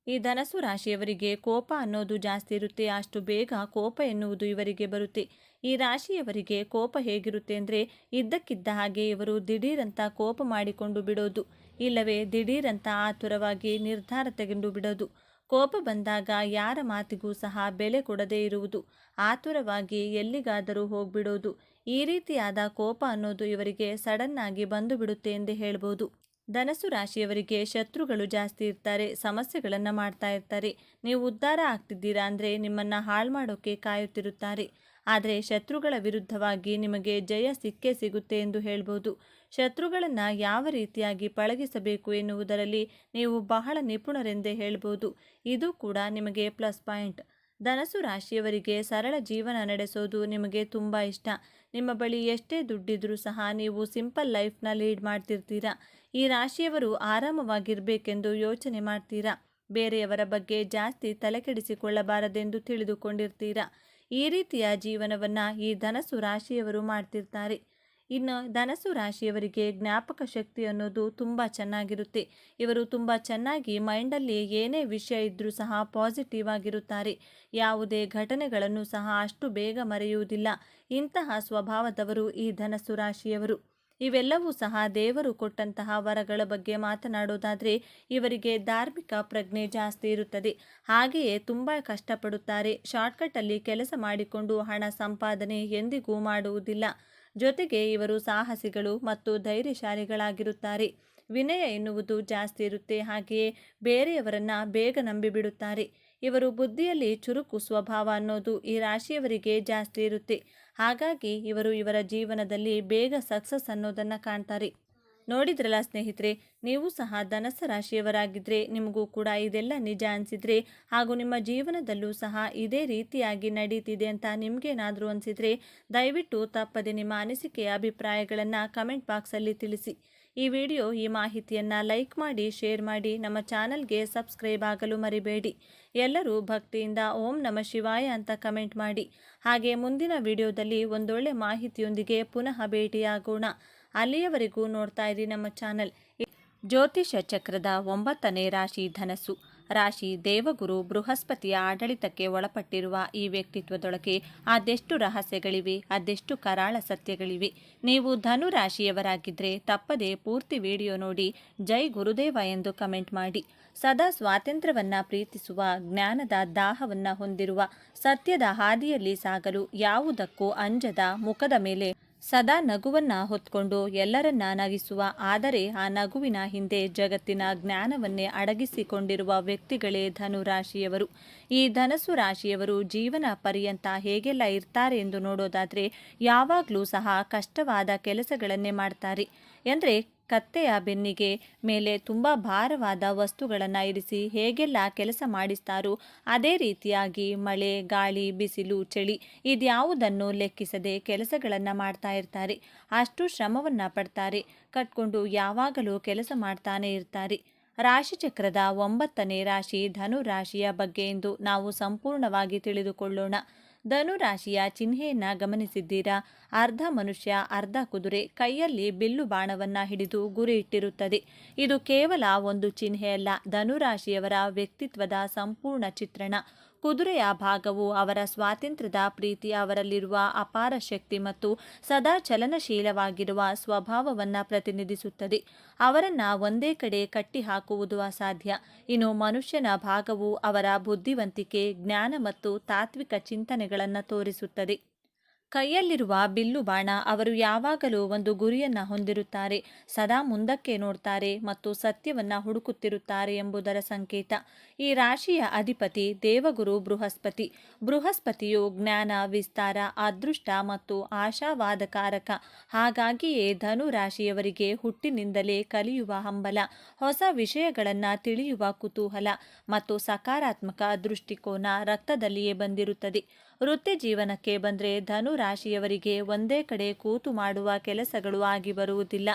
[SPEAKER 1] ಈ ಧನಸ್ಸು ರಾಶಿಯವರಿಗೆ ಕೋಪ ಅನ್ನೋದು ಜಾಸ್ತಿ ಇರುತ್ತೆ. ಅಷ್ಟು ಬೇಗ ಕೋಪ ಎನ್ನುವುದು ಇವರಿಗೆ ಬರುತ್ತೆ. ಈ ರಾಶಿಯವರಿಗೆ ಕೋಪ ಹೇಗಿರುತ್ತೆ ಅಂದರೆ ಇದ್ದಕ್ಕಿದ್ದ ಹಾಗೆ ಇವರು ದಿಢೀರಂತ ಕೋಪ ಮಾಡಿಕೊಂಡು ಬಿಡೋದು, ಇಲ್ಲವೇ ದಿಢೀರಂತ ಆತುರವಾಗಿ ನಿರ್ಧಾರ ತೆಗೆದು ಬಿಡೋದು. ಕೋಪ ಬಂದಾಗ ಯಾರ ಮಾತಿಗೂ ಸಹ ಬೆಲೆ ಕೊಡದೇ ಇರುವುದು, ಆತುರವಾಗಿ ಎಲ್ಲಿಗಾದರೂ ಹೋಗ್ಬಿಡೋದು. ಈ ರೀತಿಯಾದ ಕೋಪ ಅನ್ನೋದು ಇವರಿಗೆ ಸಡನ್ ಆಗಿ ಬಂದು ಬಿಡುತ್ತೆ ಎಂದೇ ಹೇಳ್ಬೋದು. ಧನಸ್ಸು ರಾಶಿಯವರಿಗೆ ಶತ್ರುಗಳು ಜಾಸ್ತಿ ಇರ್ತಾರೆ. ಸಮಸ್ಯೆಗಳನ್ನು ಮಾಡ್ತಾ ಇರ್ತಾರೆ. ನೀವು ಉದ್ಧಾರ ಆಗ್ತಿದ್ದೀರಾ ಅಂದರೆ ನಿಮ್ಮನ್ನು ಹಾಳು ಮಾಡೋಕ್ಕೆ ಕಾಯುತ್ತಿರುತ್ತಾರೆ. ಆದರೆ ಶತ್ರುಗಳ ವಿರುದ್ಧವಾಗಿ ನಿಮಗೆ ಜಯ ಸಿಕ್ಕೇ ಸಿಗುತ್ತೆ ಎಂದು ಹೇಳ್ಬೋದು. ಶತ್ರುಗಳನ್ನು ಯಾವ ರೀತಿಯಾಗಿ ಪಳಗಿಸಬೇಕು ಎನ್ನುವುದರಲ್ಲಿ ನೀವು ಬಹಳ ನಿಪುಣರೆಂದೇ ಹೇಳ್ಬೋದು. ಇದು ಕೂಡ ನಿಮಗೆ ಪ್ಲಸ್ ಪಾಯಿಂಟ್. ಧನಸ್ಸು ರಾಶಿಯವರಿಗೆ ಸರಳ ಜೀವನ ನಡೆಸೋದು ನಿಮಗೆ ತುಂಬ ಇಷ್ಟ. ನಿಮ್ಮ ಬಳಿ ಎಷ್ಟೇ ದುಡ್ಡಿದ್ರೂ ಸಹ ನೀವು ಸಿಂಪಲ್ ಲೈಫ್ನ ಲೀಡ್ ಮಾಡ್ತಿರ್ತೀರಾ. ಈ ರಾಶಿಯವರು ಆರಾಮವಾಗಿರಬೇಕೆಂದು ಯೋಚನೆ ಮಾಡ್ತೀರಾ. ಬೇರೆಯವರ ಬಗ್ಗೆ ಜಾಸ್ತಿ ತಲೆಕೆಡಿಸಿಕೊಳ್ಳಬಾರದೆಂದು ತಿಳಿದುಕೊಂಡಿರ್ತೀರಾ. ಈ ರೀತಿಯ ಜೀವನವನ್ನು ಈ ಧನಸ್ಸು ರಾಶಿಯವರು ಮಾಡ್ತಿರ್ತಾರೆ. ಇನ್ನು ಧನಸ್ಸು ರಾಶಿಯವರಿಗೆ ಜ್ಞಾಪಕ ಶಕ್ತಿ ಅನ್ನೋದು ತುಂಬ ಚೆನ್ನಾಗಿರುತ್ತೆ. ಇವರು ತುಂಬ ಚೆನ್ನಾಗಿ ಮೈಂಡಲ್ಲಿ ಏನೇ ವಿಷಯ ಇದ್ದರೂ ಸಹ ಪಾಸಿಟಿವ್ ಆಗಿರುತ್ತಾರೆ. ಯಾವುದೇ ಘಟನೆಗಳನ್ನು ಸಹ ಅಷ್ಟು ಬೇಗ ಮರೆಯುವುದಿಲ್ಲ. ಇಂತಹ ಸ್ವಭಾವದವರು ಈ ಧನಸ್ಸು ರಾಶಿಯವರು. ಇವೆಲ್ಲವೂ ಸಹ ದೇವರು ಕೊಟ್ಟಂತಹ ವರಗಳ ಬಗ್ಗೆ ಮಾತನಾಡೋದಾದರೆ ಇವರಿಗೆ ಧಾರ್ಮಿಕ ಪ್ರಜ್ಞೆ ಜಾಸ್ತಿ ಇರುತ್ತದೆ. ಹಾಗೆಯೇ ತುಂಬ ಕಷ್ಟಪಡುತ್ತಾರೆ. ಶಾರ್ಟ್ಕಟ್ಟಲ್ಲಿ ಕೆಲಸ ಮಾಡಿಕೊಂಡು ಹಣ ಸಂಪಾದನೆ ಎಂದಿಗೂ ಮಾಡುವುದಿಲ್ಲ. ಜೊತೆಗೆ ಇವರು ಸಾಹಸಿಗಳು ಮತ್ತು ಧೈರ್ಯಶಾಲಿಗಳಾಗಿರುತ್ತಾರೆ. ವಿನಯ ಎನ್ನುವುದು ಜಾಸ್ತಿ ಇರುತ್ತೆ. ಹಾಗೆಯೇ ಬೇರೆಯವರನ್ನ ಬೇಗ ನಂಬಿಬಿಡುತ್ತಾರೆ. ಇವರು ಬುದ್ಧಿಯಲ್ಲಿ ಚುರುಕು ಸ್ವಭಾವ ಅನ್ನೋದು ಈ ರಾಶಿಯವರಿಗೆ ಜಾಸ್ತಿ ಇರುತ್ತೆ. ಹಾಗಾಗಿ ಇವರು ಇವರ ಜೀವನದಲ್ಲಿ ಬೇಗ ಸಕ್ಸಸ್ ಅನ್ನೋದನ್ನು ಕಾಣ್ತಾರೆ. ನೋಡಿದ್ರಲ್ಲ ಸ್ನೇಹಿತರೆ, ನೀವು ಸಹ ಧನಸ್ಸು ರಾಶಿಯವರಾಗಿದ್ದರೆ ನಿಮಗೂ ಕೂಡ ಇದೆಲ್ಲ ನಿಜ ಅನಿಸಿದರೆ ಹಾಗೂ ನಿಮ್ಮ ಜೀವನದಲ್ಲೂ ಸಹ ಇದೇ ರೀತಿಯಾಗಿ ನಡೀತಿದೆ ಅಂತ ನಿಮಗೇನಾದರೂ ಅನಿಸಿದರೆ ದಯವಿಟ್ಟು ತಪ್ಪದೆ ನಿಮ್ಮ ಅನಿಸಿಕೆಯ ಅಭಿಪ್ರಾಯಗಳನ್ನು ಕಮೆಂಟ್ ಬಾಕ್ಸಲ್ಲಿ ತಿಳಿಸಿ. ಈ ವಿಡಿಯೋ ಈ ಮಾಹಿತಿಯನ್ನು ಲೈಕ್ ಮಾಡಿ, ಶೇರ್ ಮಾಡಿ, ನಮ್ಮ ಚಾನಲ್ಗೆ ಸಬ್ಸ್ಕ್ರೈಬ್ ಆಗಲು ಮರಿಬೇಡಿ. ಎಲ್ಲರೂ ಭಕ್ತಿಯಿಂದ ಓಂ ನಮಃ ಶಿವಾಯ ಅಂತ ಕಮೆಂಟ್ ಮಾಡಿ. ಹಾಗೆ ಮುಂದಿನ ವಿಡಿಯೋದಲ್ಲಿ ಒಂದೊಳ್ಳೆ ಮಾಹಿತಿಯೊಂದಿಗೆ ಪುನಃ ಭೇಟಿಯಾಗೋಣ. ಅಲ್ಲಿಯವರೆಗೂ ನೋಡ್ತಾ ಇರಿ ನಮ್ಮ ಚಾನಲ್. ಜ್ಯೋತಿಷ ಚಕ್ರದ 9ನೇ ರಾಶಿ ಧನಸ್ಸು ರಾಶಿ. ದೇವಗುರು ಬೃಹಸ್ಪತಿಯ ಆಡಳಿತಕ್ಕೆ ಒಳಪಟ್ಟಿರುವ ಈ ವ್ಯಕ್ತಿತ್ವದೊಳಗೆ ಅದೆಷ್ಟು ರಹಸ್ಯಗಳಿವೆ, ಅದೆಷ್ಟು ಕರಾಳ ಸತ್ಯಗಳಿವೆ. ನೀವು ಧನು ರಾಶಿಯವರಾಗಿದ್ದರೆ ತಪ್ಪದೆ ಪೂರ್ತಿ ವಿಡಿಯೋ ನೋಡಿ ಜೈ ಗುರುದೇವ ಎಂದು ಕಮೆಂಟ್ ಮಾಡಿ. ಸದಾ ಸ್ವಾತಂತ್ರ್ಯವನ್ನು ಪ್ರೀತಿಸುವ, ಜ್ಞಾನದ ದಾಹವನ್ನು ಹೊಂದಿರುವ, ಸತ್ಯದ ಹಾದಿಯಲ್ಲಿ ಸಾಗಲು ಯಾವುದಕ್ಕೂ ಅಂಜದ, ಮುಖದ ಮೇಲೆ ಸದಾ ನಗುವನ್ನ ಹೊತ್ಕೊಂಡು ಎಲ್ಲರನ್ನ ನಗಿಸುವ, ಆದರೆ ಆ ನಗುವಿನ ಹಿಂದೆ ಜಗತ್ತಿನ ಜ್ಞಾನವನ್ನೇ ಅಡಗಿಸಿಕೊಂಡಿರುವ ವ್ಯಕ್ತಿಗಳೇ ಧನು ರಾಶಿಯವರು. ಈ ಧನಸ್ಸು ರಾಶಿಯವರು ಜೀವನ ಪರ್ಯಂತ ಹೇಗೆಲ್ಲ ಇರ್ತಾರೆ ಎಂದು ನೋಡೋದಾದರೆ ಯಾವಾಗಲೂ ಸಹ ಕಷ್ಟವಾದ ಕೆಲಸಗಳನ್ನೇ ಮಾಡ್ತಾರೆ. ಅಂದರೆ ಕತ್ತೆಯ ಬೆನ್ನಿಗೆ ಮೇಲೆ ತುಂಬ ಭಾರವಾದ ವಸ್ತುಗಳನ್ನು ಇರಿಸಿ ಹೇಗೆಲ್ಲ ಕೆಲಸ ಮಾಡಿಸ್ತಾರೋ ಅದೇ ರೀತಿಯಾಗಿ ಮಳೆ, ಗಾಳಿ, ಬಿಸಿಲು, ಚಳಿ ಇದ್ಯಾವುದನ್ನು ಲೆಕ್ಕಿಸದೆ ಕೆಲಸಗಳನ್ನು ಮಾಡ್ತಾ ಇರ್ತಾರೆ. ಅಷ್ಟು ಶ್ರಮವನ್ನು ಪಡ್ತಾರೆ. ಕಟ್ಕೊಂಡು ಯಾವಾಗಲೂ ಕೆಲಸ ಮಾಡ್ತಾನೆ ಇರ್ತಾರೆ. ರಾಶಿಚಕ್ರದ 9ನೇ ರಾಶಿ ಧನು ರಾಶಿಯ ಬಗ್ಗೆ ಎಂದು ನಾವು ಸಂಪೂರ್ಣವಾಗಿ ತಿಳಿದುಕೊಳ್ಳೋಣ. ಧನು ರಾಶಿಯ ಚಿಹ್ನೆಯನ್ನು ಗಮನಿಸಿದ್ದೀರಾ? ಅರ್ಧ ಮನುಷ್ಯ, ಅರ್ಧ ಕುದುರೆ, ಕೈಯಲ್ಲಿ ಬಿಲ್ಲು ಬಾಣವನ್ನು ಹಿಡಿದು ಗುರಿ ಇಟ್ಟಿರುತ್ತದೆ. ಇದು ಕೇವಲ ಒಂದು ಚಿಹ್ನೆಯಲ್ಲ, ಧನುರಾಶಿಯವರ ವ್ಯಕ್ತಿತ್ವದ ಸಂಪೂರ್ಣ ಚಿತ್ರಣ. ಕುದುರೆಯ ಭಾಗವು ಅವರ ಸ್ವಾತಂತ್ರ್ಯದ ಪ್ರೀತಿ, ಅವರಲ್ಲಿರುವ ಅಪಾರ ಶಕ್ತಿ ಮತ್ತು ಸದಾ ಚಲನಶೀಲವಾಗಿರುವ ಸ್ವಭಾವವನ್ನು ಪ್ರತಿನಿಧಿಸುತ್ತದೆ. ಅವರನ್ನು ಒಂದೇ ಕಡೆ ಕಟ್ಟಿ ಹಾಕುವುದು ಅಸಾಧ್ಯ. ಇನ್ನು ಮನುಷ್ಯನ ಭಾಗವು ಅವರ ಬುದ್ಧಿವಂತಿಕೆ, ಜ್ಞಾನ ಮತ್ತು ತಾತ್ವಿಕ ಚಿಂತನೆಗಳನ್ನು ತೋರಿಸುತ್ತದೆ. ಕೈಯಲ್ಲಿರುವ ಬಿಲ್ಲು ಬಾಣ ಅವರು ಯಾವಾಗಲೂ ಒಂದು ಗುರಿಯನ್ನು ಹೊಂದಿರುತ್ತಾರೆ, ಸದಾ ಮುಂದಕ್ಕೆ ನೋಡ್ತಾರೆ ಮತ್ತು ಸತ್ಯವನ್ನು ಹುಡುಕುತ್ತಿರುತ್ತಾರೆ ಎಂಬುದರ ಸಂಕೇತ. ಈ ರಾಶಿಯ ಅಧಿಪತಿ ದೇವಗುರು ಬೃಹಸ್ಪತಿ. ಬೃಹಸ್ಪತಿಯು ಜ್ಞಾನ, ವಿಸ್ತಾರ, ಅದೃಷ್ಟ ಮತ್ತು ಆಶಾವಾದಕಾರಕ. ಹಾಗಾಗಿಯೇ ಧನು ರಾಶಿಯವರಿಗೆ ಹುಟ್ಟಿನಿಂದಲೇ ಕಲಿಯುವ ಹಂಬಲ, ಹೊಸ ವಿಷಯಗಳನ್ನು ತಿಳಿಯುವ ಕುತೂಹಲ ಮತ್ತು ಸಕಾರಾತ್ಮಕ ದೃಷ್ಟಿಕೋನ ರಕ್ತದಲ್ಲಿಯೇ ಬಂದಿರುತ್ತದೆ. ವೃತ್ತಿ ಜೀವನಕ್ಕೆ ಬಂದರೆ ಧನು ರಾಶಿಯವರಿಗೆ ಒಂದೇ ಕಡೆ ಕೂತು ಮಾಡುವ ಕೆಲಸಗಳು ಆಗಿ ಬರುವುದಿಲ್ಲ.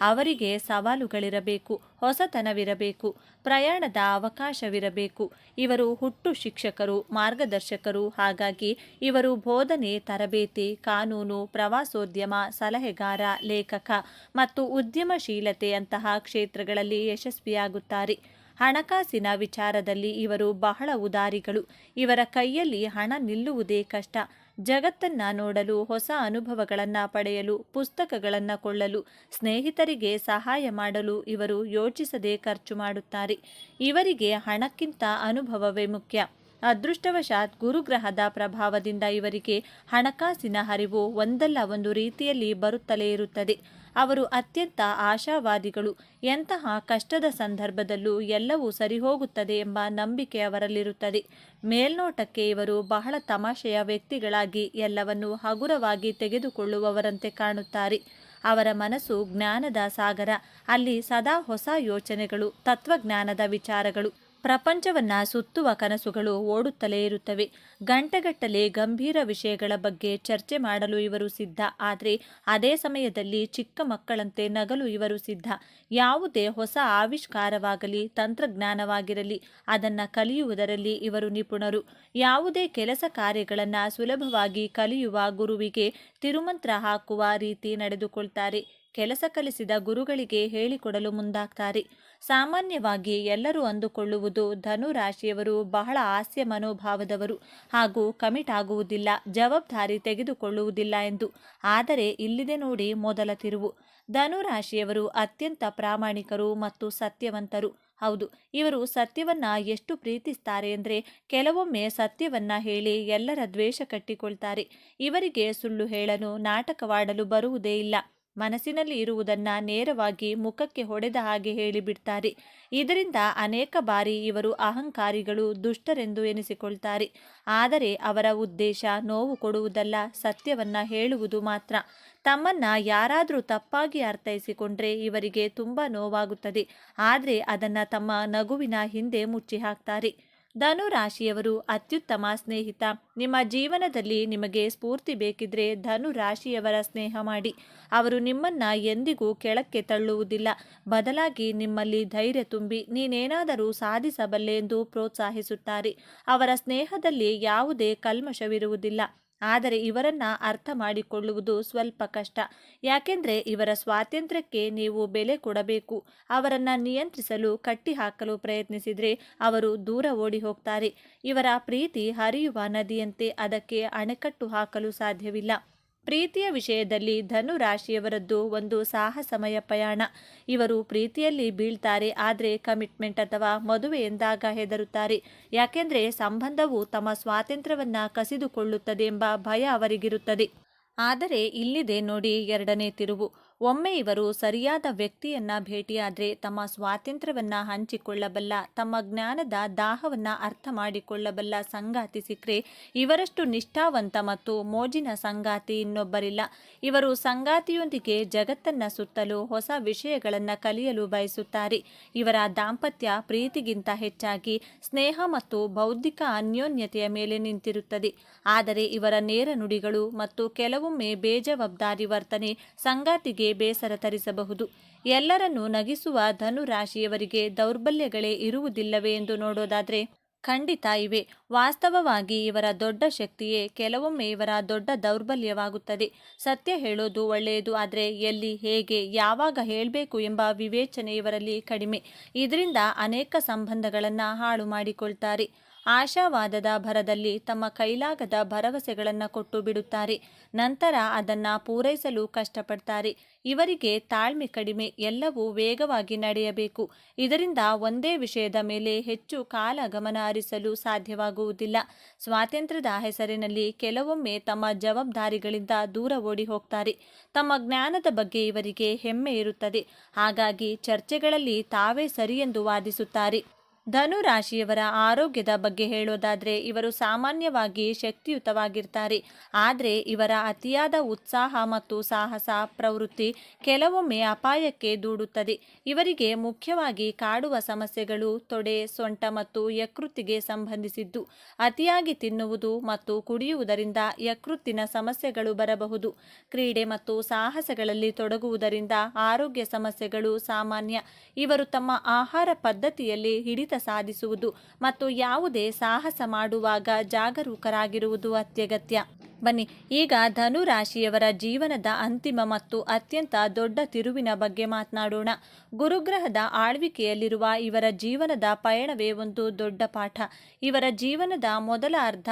[SPEAKER 1] ಅವರಿಗೆ ಸವಾಲುಗಳಿರಬೇಕು, ಹೊಸತನವಿರಬೇಕು, ಪ್ರಯಾಣದ ಅವಕಾಶವಿರಬೇಕು. ಇವರು ಹುಟ್ಟು ಶಿಕ್ಷಕರು, ಮಾರ್ಗದರ್ಶಕರು. ಹಾಗಾಗಿ ಇವರು ಬೋಧನೆ, ತರಬೇತಿ, ಕಾನೂನು, ಪ್ರವಾಸೋದ್ಯಮ, ಸಲಹೆಗಾರ, ಲೇಖಕ ಮತ್ತು ಉದ್ಯಮಶೀಲತೆಯಂತಹ ಕ್ಷೇತ್ರಗಳಲ್ಲಿ ಯಶಸ್ವಿಯಾಗುತ್ತಾರೆ. ಹಣಕಾಸಿನ ವಿಚಾರದಲ್ಲಿ ಇವರು ಬಹಳ ಉದಾರಿಗಳು. ಇವರ ಕೈಯಲ್ಲಿ ಹಣ ನಿಲ್ಲುವುದೇ ಕಷ್ಟ. ಜಗತ್ತನ್ನು ನೋಡಲು, ಹೊಸ ಅನುಭವಗಳನ್ನು ಪಡೆಯಲು, ಪುಸ್ತಕಗಳನ್ನು ಕೊಳ್ಳಲು, ಸ್ನೇಹಿತರಿಗೆ ಸಹಾಯ ಮಾಡಲು ಇವರು ಯೋಚಿಸದೆ ಖರ್ಚು ಮಾಡುತ್ತಾರೆ. ಇವರಿಗೆ ಹಣಕ್ಕಿಂತ ಅನುಭವವೇ ಮುಖ್ಯ. ಅದೃಷ್ಟವಶಾತ್ ಗುರುಗ್ರಹದ ಪ್ರಭಾವದಿಂದ ಇವರಿಗೆ ಹಣಕಾಸಿನ ಹರಿವು ಒಂದಲ್ಲ ಒಂದು ರೀತಿಯಲ್ಲಿ ಬರುತ್ತಲೇ ಇರುತ್ತದೆ. ಅವರು ಅತ್ಯಂತ ಆಶಾವಾದಿಗಳು. ಎಂತಹ ಕಷ್ಟದ ಸಂದರ್ಭದಲ್ಲೂ ಎಲ್ಲವೂ ಸರಿಹೋಗುತ್ತದೆ ಎಂಬ ನಂಬಿಕೆ ಅವರಲ್ಲಿರುತ್ತದೆ. ಮೇಲ್ನೋಟಕ್ಕೆ ಇವರು ಬಹಳ ತಮಾಷೆಯ ವ್ಯಕ್ತಿಗಳಾಗಿ ಎಲ್ಲವನ್ನೂ ಹಗುರವಾಗಿ ತೆಗೆದುಕೊಳ್ಳುವವರಂತೆ ಕಾಣುತ್ತಾರೆ. ಅವರ ಮನಸ್ಸು ಜ್ಞಾನದ ಸಾಗರ. ಅಲ್ಲಿ ಸದಾ ಹೊಸ ಯೋಚನೆಗಳು, ತತ್ವಜ್ಞಾನದ ವಿಚಾರಗಳು, ಪ್ರಪಂಚವನ್ನು ಸುತ್ತುವ ಕನಸುಗಳು ಓಡುತ್ತಲೇ ಇರುತ್ತವೆ. ಗಂಟೆಗಟ್ಟಲೆ ಗಂಭೀರ ವಿಷಯಗಳ ಬಗ್ಗೆ ಚರ್ಚೆ ಮಾಡಲು ಇವರು ಸಿದ್ಧ. ಆದರೆ ಅದೇ ಸಮಯದಲ್ಲಿ ಚಿಕ್ಕ ಮಕ್ಕಳಂತೆ ನಗಲು ಇವರು ಸಿದ್ಧ. ಯಾವುದೇ ಹೊಸ ಆವಿಷ್ಕಾರವಾಗಲಿ, ತಂತ್ರಜ್ಞಾನವಾಗಿರಲಿ ಅದನ್ನು ಕಲಿಯುವುದರಲ್ಲಿ ಇವರು ನಿಪುಣರು. ಯಾವುದೇ ಕೆಲಸ ಕಾರ್ಯಗಳನ್ನು ಸುಲಭವಾಗಿ ಕಲಿಯುವ ಗುರುವಿಗೆ ತಿರುಮಂತ್ರ ಹಾಕುವ ರೀತಿ ನಡೆದುಕೊಳ್ತಾರೆ. ಕೆಲಸ ಕಲಿಸಿದ ಗುರುಗಳಿಗೆ ಹೇಳಿಕೊಡಲು ಮುಂದಾಗ್ತಾರೆ. ಸಾಮಾನ್ಯವಾಗಿ ಎಲ್ಲರೂ ಅಂದುಕೊಳ್ಳುವುದು ಧನು ರಾಶಿಯವರು ಬಹಳ ಹಾಸ್ಯ ಮನೋಭಾವದವರು ಹಾಗೂ ಕಮಿಟ್ ಆಗುವುದಿಲ್ಲ, ಜವಾಬ್ದಾರಿ ತೆಗೆದುಕೊಳ್ಳುವುದಿಲ್ಲ ಎಂದು. ಆದರೆ ಇಲ್ಲಿದೆ ನೋಡಿ ಮೊದಲ ತಿರುವು. ಧನು ರಾಶಿಯವರು ಅತ್ಯಂತ ಪ್ರಾಮಾಣಿಕರು ಮತ್ತು ಸತ್ಯವಂತರು. ಹೌದು, ಇವರು ಸತ್ಯವನ್ನ ಎಷ್ಟು ಪ್ರೀತಿಸ್ತಾರೆ ಅಂದರೆ ಕೆಲವೊಮ್ಮೆ ಸತ್ಯವನ್ನ ಹೇಳಿ ಎಲ್ಲರ ದ್ವೇಷ ಕಟ್ಟಿಕೊಳ್ತಾರೆ. ಇವರಿಗೆ ಸುಳ್ಳು ಹೇಳಲು, ನಾಟಕವಾಡಲು ಬರುವುದೇ ಇಲ್ಲ. ಮನಸ್ಸಿನಲ್ಲಿ ಇರುವುದನ್ನ ನೇರವಾಗಿ ಮುಖಕ್ಕೆ ಹೊಡೆದ ಹಾಗೆ ಹೇಳಿಬಿಡ್ತಾರೆ. ಇದರಿಂದ ಅನೇಕ ಬಾರಿ ಇವರು ಅಹಂಕಾರಿಗಳು, ದುಷ್ಟರೆಂದು ಎನಿಸಿಕೊಳ್ತಾರೆ. ಆದರೆ ಅವರ ಉದ್ದೇಶ ನೋವು ಕೊಡುವುದಲ್ಲ, ಸತ್ಯವನ್ನ ಹೇಳುವುದು ಮಾತ್ರ. ತಮ್ಮನ್ನ ಯಾರಾದರೂ ತಪ್ಪಾಗಿ ಅರ್ಥೈಸಿಕೊಂಡ್ರೆ ಇವರಿಗೆ ತುಂಬ ನೋವಾಗುತ್ತದೆ. ಆದರೆ ಅದನ್ನು ತಮ್ಮ ನಗುವಿನ ಹಿಂದೆ ಮುಚ್ಚಿ ಹಾಕ್ತಾರೆ. ಧನು ರಾಶಿಯವರು ಅತ್ಯುತ್ತಮ ಸ್ನೇಹಿತ. ನಿಮ್ಮ ಜೀವನದಲ್ಲಿ ನಿಮಗೆ ಸ್ಫೂರ್ತಿ ಬೇಕಿದ್ರೆ ಧನು ರಾಶಿಯವರ ಸ್ನೇಹ ಮಾಡಿ. ಅವರು ನಿಮ್ಮನ್ನ ಎಂದಿಗೂ ಕೆಳಕ್ಕೆ ತಳ್ಳುವುದಿಲ್ಲ. ಬದಲಾಗಿ ನಿಮ್ಮಲ್ಲಿ ಧೈರ್ಯ ತುಂಬಿ ನೀನೇನಾದರೂ ಸಾಧಿಸಬಲ್ಲೆ ಎಂದು ಪ್ರೋತ್ಸಾಹಿಸುತ್ತಾರೆ. ಅವರ ಸ್ನೇಹದಲ್ಲಿ ಯಾವುದೇ ಕಲ್ಮಶವಿರುವುದಿಲ್ಲ. ಆದರೆ ಇವರನ್ನ ಅರ್ಥ ಮಾಡಿಕೊಳ್ಳುವುದು ಸ್ವಲ್ಪ ಕಷ್ಟ. ಯಾಕೆಂದರೆ ಇವರ ಸ್ವಾತಂತ್ರ್ಯಕ್ಕೆ ನೀವು ಬೆಲೆ ಕೊಡಬೇಕು. ಅವರನ್ನು ನಿಯಂತ್ರಿಸಲು, ಕಟ್ಟಿಹಾಕಲು ಪ್ರಯತ್ನಿಸಿದರೆ ಅವರು ದೂರ ಓಡಿ ಹೋಗ್ತಾರೆ. ಇವರ ಪ್ರೀತಿ ಹರಿಯುವ ನದಿಯಂತೆ, ಅದಕ್ಕೆ ಅಣೆಕಟ್ಟು ಹಾಕಲು ಸಾಧ್ಯವಿಲ್ಲ. ಪ್ರೀತಿಯ ವಿಷಯದಲ್ಲಿ ಧನು ರಾಶಿಯವರದ್ದು ಒಂದು ಸಾಹಸಮಯ ಪಯಣ. ಇವರು ಪ್ರೀತಿಯಲ್ಲಿ ಬೀಳ್ತಾರೆ, ಆದರೆ ಕಮಿಟ್ಮೆಂಟ್ ಅಥವಾ ಮದುವೆ ಎಂದಾಗ ಹೆದರುತ್ತಾರೆ. ಯಾಕೆಂದರೆ ಸಂಬಂಧವು ತಮ್ಮ ಸ್ವಾತಂತ್ರ್ಯವನ್ನು ಕಸಿದುಕೊಳ್ಳುತ್ತದೆ ಎಂಬ ಭಯ ಅವರಿಗಿರುತ್ತದೆ. ಆದರೆ ಇಲ್ಲಿದೆ ನೋಡಿ ಎರಡನೇ ತಿರುವು. ಒಮ್ಮೆ ಇವರು ಸರಿಯಾದ ವ್ಯಕ್ತಿಯನ್ನ ಭೇಟಿಯಾದರೆ ತಮ್ಮ ಸ್ವಾತಂತ್ರ್ಯವನ್ನ ಹಂಚಿಕೊಳ್ಳಬಲ್ಲ, ತಮ್ಮ ಜ್ಞಾನದ ದಾಹವನ್ನ ಅರ್ಥ ಮಾಡಿಕೊಳ್ಳಬಲ್ಲ ಸಂಗಾತಿ ಸಿಕ್ಕರೆ ಇವರಷ್ಟು ನಿಷ್ಠಾವಂತ ಮತ್ತು ಮೋಜಿನ ಸಂಗಾತಿ ಇನ್ನೊಬ್ಬರಿಲ್ಲ. ಇವರು ಸಂಗಾತಿಯೊಂದಿಗೆ ಜಗತ್ತನ್ನ ಸುತ್ತಲು, ಹೊಸ ವಿಷಯಗಳನ್ನು ಕಲಿಯಲು ಬಯಸುತ್ತಾರೆ. ಇವರ ದಾಂಪತ್ಯ ಪ್ರೀತಿಗಿಂತ ಹೆಚ್ಚಾಗಿ ಸ್ನೇಹ ಮತ್ತು ಬೌದ್ಧಿಕ ಅನ್ಯೋನ್ಯತೆಯ ಮೇಲೆ ನಿಂತಿರುತ್ತದೆ. ಆದರೆ ಇವರ ನೇರ ನುಡಿಗಳು ಮತ್ತು ಕೆಲವೊಮ್ಮೆ ಬೇಜವಾಬ್ದಾರಿ ವರ್ತನೆ ಸಂಗಾತಿಗೆ ಬೇಸರ ತರಿಸಬಹುದು. ಎಲ್ಲರನ್ನೂ ನಗಿಸುವ ಧನು ರಾಶಿಯವರಿಗೆ ದೌರ್ಬಲ್ಯಗಳೇ ಇರುವುದಿಲ್ಲವೇ ಎಂದು ನೋಡೋದಾದ್ರೆ ಖಂಡಿತ ಇವೆ. ವಾಸ್ತವವಾಗಿ ಇವರ ದೊಡ್ಡ ಶಕ್ತಿಯೇ ಕೆಲವೊಮ್ಮೆ ಇವರ ದೊಡ್ಡ ದೌರ್ಬಲ್ಯವಾಗುತ್ತದೆ. ಸತ್ಯ ಹೇಳೋದು ಒಳ್ಳೆಯದು, ಆದರೆ ಎಲ್ಲಿ, ಹೇಗೆ, ಯಾವಾಗ ಹೇಳಬೇಕು ಎಂಬ ವಿವೇಚನೆ ಇವರಲ್ಲಿ ಕಡಿಮೆ. ಇದರಿಂದ ಅನೇಕ ಸಂಬಂಧಗಳನ್ನು ಹಾಳು ಮಾಡಿಕೊಳ್ತಾರೆ. ಆಶಾವಾದದ ಭರದಲ್ಲಿ ತಮ್ಮ ಕೈಲಾಗದ ಭರವಸೆಗಳನ್ನು ಕೊಟ್ಟು ಬಿಡುತ್ತಾರೆ. ನಂತರ ಅದನ್ನು ಪೂರೈಸಲು ಕಷ್ಟಪಡ್ತಾರೆ. ಇವರಿಗೆ ತಾಳ್ಮೆ ಕಡಿಮೆ, ಎಲ್ಲವೂ ವೇಗವಾಗಿ ನಡೆಯಬೇಕು. ಇದರಿಂದ ಒಂದೇ ವಿಷಯದ ಮೇಲೆ ಹೆಚ್ಚು ಕಾಲ ಗಮನ ಹರಿಸಲು ಸಾಧ್ಯವಾಗುವುದಿಲ್ಲ. ಸ್ವಾತಂತ್ರ್ಯದ ಹೆಸರಿನಲ್ಲಿ ಕೆಲವೊಮ್ಮೆ ತಮ್ಮ ಜವಾಬ್ದಾರಿಗಳಿಂದ ದೂರ ಓಡಿ ಹೋಗ್ತಾರೆ. ತಮ್ಮ ಜ್ಞಾನದ ಬಗ್ಗೆ ಇವರಿಗೆ ಹೆಮ್ಮೆ ಇರುತ್ತದೆ. ಹಾಗಾಗಿ ಚರ್ಚೆಗಳಲ್ಲಿ ತಾವೇ ಸರಿಯೆಂದು ವಾದಿಸುತ್ತಾರೆ. ಧನು ರಾಶಿಯವರ ಆರೋಗ್ಯದ ಬಗ್ಗೆ ಹೇಳೋದಾದರೆ ಇವರು ಸಾಮಾನ್ಯವಾಗಿ ಶಕ್ತಿಯುತವಾಗಿರ್ತಾರೆ. ಆದರೆ ಇವರ ಅತಿಯಾದ ಉತ್ಸಾಹ ಮತ್ತು ಸಾಹಸ ಪ್ರವೃತ್ತಿ ಕೆಲವೊಮ್ಮೆ ಅಪಾಯಕ್ಕೆ ದೂಡುತ್ತದೆ. ಇವರಿಗೆ ಮುಖ್ಯವಾಗಿ ಕಾಡುವ ಸಮಸ್ಯೆಗಳು ತೊಡೆ, ಸೊಂಟ ಮತ್ತು ಯಕೃತ್ತಿಗೆ ಸಂಬಂಧಿಸಿದ್ದು. ಅತಿಯಾಗಿ ತಿನ್ನುವುದು ಮತ್ತು ಕುಡಿಯುವುದರಿಂದ ಯಕೃತ್ತಿನ ಸಮಸ್ಯೆಗಳು ಬರಬಹುದು. ಕ್ರೀಡೆ ಮತ್ತು ಸಾಹಸಗಳಲ್ಲಿ ತೊಡಗುವುದರಿಂದ ಆರೋಗ್ಯ ಸಮಸ್ಯೆಗಳು ಸಾಮಾನ್ಯ. ಇವರು ತಮ್ಮ ಆಹಾರ ಪದ್ಧತಿಯಲ್ಲಿ ಹಿಡಿತ ಸಾಧಿಸುವುದು ಮತ್ತು ಯಾವುದೇ ಸಾಹಸ ಮಾಡುವಾಗ ಜಾಗರೂಕರಾಗಿರುವುದು ಅತ್ಯಗತ್ಯ. ಬನ್ನಿ ಈಗ ಧನು ರಾಶಿಯವರ ಜೀವನದ ಅಂತಿಮ ಮತ್ತು ಅತ್ಯಂತ ದೊಡ್ಡ ತಿರುವಿನ ಬಗ್ಗೆ ಮಾತನಾಡೋಣ. ಗುರುಗ್ರಹದ ಆಳ್ವಿಕೆಯಲ್ಲಿರುವ ಇವರ ಜೀವನದ ಪಯಣವೇ ಒಂದು ದೊಡ್ಡ ಪಾಠ. ಇವರ ಜೀವನದ ಮೊದಲ ಅರ್ಧ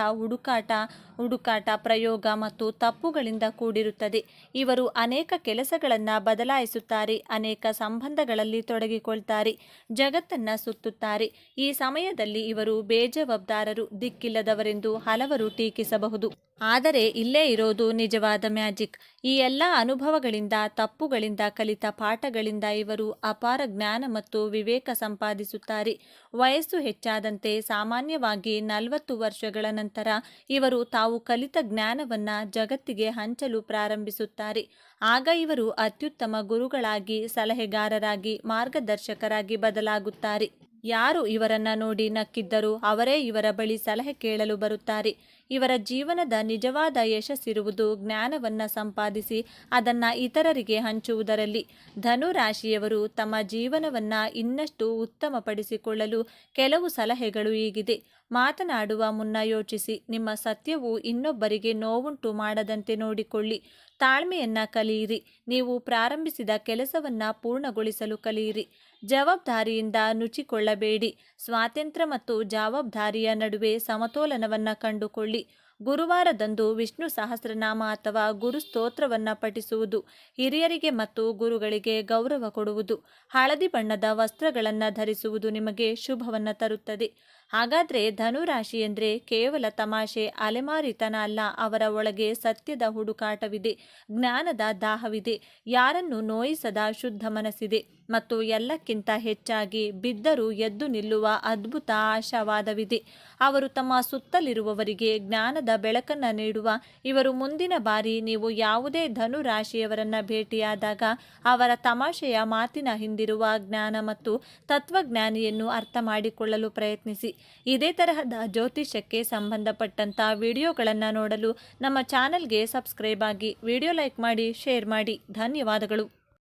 [SPEAKER 1] ಹುಡುಕಾಟ, ಪ್ರಯೋಗ ಮತ್ತು ತಪ್ಪುಗಳಿಂದ ಕೂಡಿರುತ್ತದೆ. ಇವರು ಅನೇಕ ಕೆಲಸಗಳನ್ನು ಬದಲಾಯಿಸುತ್ತಾರೆ, ಅನೇಕ ಸಂಬಂಧಗಳಲ್ಲಿ ತೊಡಗಿಕೊಳ್ತಾರೆ, ಜಗತ್ತನ್ನು ಸುತ್ತುತ್ತಾರೆ. ಈ ಸಮಯದಲ್ಲಿ ಇವರು ಬೇಜವಾಬ್ದಾರರು, ದಿಕ್ಕಿಲ್ಲದವರೆಂದು ಹಲವರು ಟೀಕಿಸಬಹುದು. ಆದರೆ ಇಲ್ಲೇ ಇರೋದು ನಿಜವಾದ ಮ್ಯಾಜಿಕ್. ಈ ಎಲ್ಲ ಅನುಭವಗಳಿಂದ, ತಪ್ಪುಗಳಿಂದ ಕಲಿತ ಪಾಠಗಳಿಂದ ಇವರು ಅಪಾರ ಜ್ಞಾನ ಮತ್ತು ವಿವೇಕ ಸಂಪಾದಿಸುತ್ತಾರೆ. ವಯಸ್ಸು ಹೆಚ್ಚಾದಂತೆ, ಸಾಮಾನ್ಯವಾಗಿ 40 ವರ್ಷಗಳ ನಂತರ ಇವರು ತಾವು ಕಲಿತ ಜ್ಞಾನವನ್ನು ಜಗತ್ತಿಗೆ ಹಂಚಲು ಪ್ರಾರಂಭಿಸುತ್ತಾರೆ. ಆಗ ಇವರು ಅತ್ಯುತ್ತಮ ಗುರುಗಳಾಗಿ, ಸಲಹೆಗಾರರಾಗಿ, ಮಾರ್ಗದರ್ಶಕರಾಗಿ ಬದಲಾಗುತ್ತಾರೆ. ಯಾರು ಇವರನ್ನ ನೋಡಿ ನಕ್ಕಿದ್ದರೂ ಅವರೇ ಇವರ ಬಳಿ ಸಲಹೆ ಕೇಳಲು ಬರುತ್ತಾರೆ. ಇವರ ಜೀವನದ ನಿಜವಾದ ಯಶಸ್ಸಿರುವುದು ಜ್ಞಾನವನ್ನು ಸಂಪಾದಿಸಿ ಅದನ್ನು ಇತರರಿಗೆ ಹಂಚುವುದರಲ್ಲಿ. ಧನು ರಾಶಿಯವರು ತಮ್ಮ ಜೀವನವನ್ನು ಇನ್ನಷ್ಟು ಉತ್ತಮಪಡಿಸಿಕೊಳ್ಳಲು ಕೆಲವು ಸಲಹೆಗಳು ಹೀಗಿದೆ. ಮಾತನಾಡುವ ಮುನ್ನ ಯೋಚಿಸಿ. ನಿಮ್ಮ ಸತ್ಯವು ಇನ್ನೊಬ್ಬರಿಗೆ ನೋವುಂಟು ಮಾಡದಂತೆ ನೋಡಿಕೊಳ್ಳಿ. ತಾಳ್ಮೆಯನ್ನು ಕಲಿಯಿರಿ. ನೀವು ಪ್ರಾರಂಭಿಸಿದ ಕೆಲಸವನ್ನು ಪೂರ್ಣಗೊಳಿಸಲು ಕಲಿಯಿರಿ. ಜವಾಬ್ದಾರಿಯಿಂದ ನುಚಿಕೊಳ್ಳಬೇಡಿ. ಸ್ವಾತಂತ್ರ್ಯ ಮತ್ತು ಜವಾಬ್ದಾರಿಯ ನಡುವೆ ಸಮತೋಲನವನ್ನು ಕಂಡುಕೊಳ್ಳಿ. ಗುರುವಾರದಂದು ವಿಷ್ಣು ಸಹಸ್ರನಾಮ ಅಥವಾ ಗುರು ಸ್ತೋತ್ರವನ್ನು ಪಠಿಸುವುದು, ಹಿರಿಯರಿಗೆ ಮತ್ತು ಗುರುಗಳಿಗೆ ಗೌರವ ಕೊಡುವುದು, ಹಳದಿ ಬಣ್ಣದ ವಸ್ತ್ರಗಳನ್ನು ಧರಿಸುವುದು ನಿಮಗೆ ಶುಭವನ್ನು ತರುತ್ತದೆ. ಹಾಗಾದರೆ ಧನುರಾಶಿ ಎಂದರೆ ಕೇವಲ ತಮಾಷೆ, ಅಲೆಮಾರಿತನ ಅಲ್ಲ. ಅವರ ಒಳಗೆ ಸತ್ಯದ ಹುಡುಕಾಟವಿದೆ, ಜ್ಞಾನದ ದಾಹವಿದೆ, ಯಾರನ್ನು ನೋಯಿಸದ ಶುದ್ಧ ಮನಸ್ಸಿದೆ ಮತ್ತು ಎಲ್ಲಕ್ಕಿಂತ ಹೆಚ್ಚಾಗಿ ಬಿದ್ದರೂ ಎದ್ದು ನಿಲ್ಲುವ ಅದ್ಭುತ ಆಶಾವಾದವಿದೆ. ಅವರು ತಮ್ಮ ಸುತ್ತಲಿರುವವರಿಗೆ ಜ್ಞಾನದ ಬೆಳಕನ್ನು ನೀಡುವ ಇವರು. ಮುಂದಿನ ಬಾರಿ ನೀವು ಯಾವುದೇ ಧನು ರಾಶಿಯವರನ್ನು ಭೇಟಿಯಾದಾಗ ಅವರ ತಮಾಷೆಯ ಮಾತಿನ ಹಿಂದಿರುವ ಜ್ಞಾನ ಮತ್ತು ತತ್ವಜ್ಞಾನಿಯನ್ನು ಅರ್ಥ ಮಾಡಿಕೊಳ್ಳಲು ಪ್ರಯತ್ನಿಸಿ. ಇದೇ ತರಹದ ಜ್ಯೋತಿಷ್ಯಕ್ಕೆ ಸಂಬಂಧಪಟ್ಟಂಥ ವಿಡಿಯೋಗಳನ್ನು ನೋಡಲು ನಮ್ಮ ಚಾನಲ್ಗೆ ಸಬ್ಸ್ಕ್ರೈಬ್ ಆಗಿ, ವಿಡಿಯೋ ಲೈಕ್ ಮಾಡಿ, ಶೇರ್ ಮಾಡಿ. ಧನ್ಯವಾದಗಳು.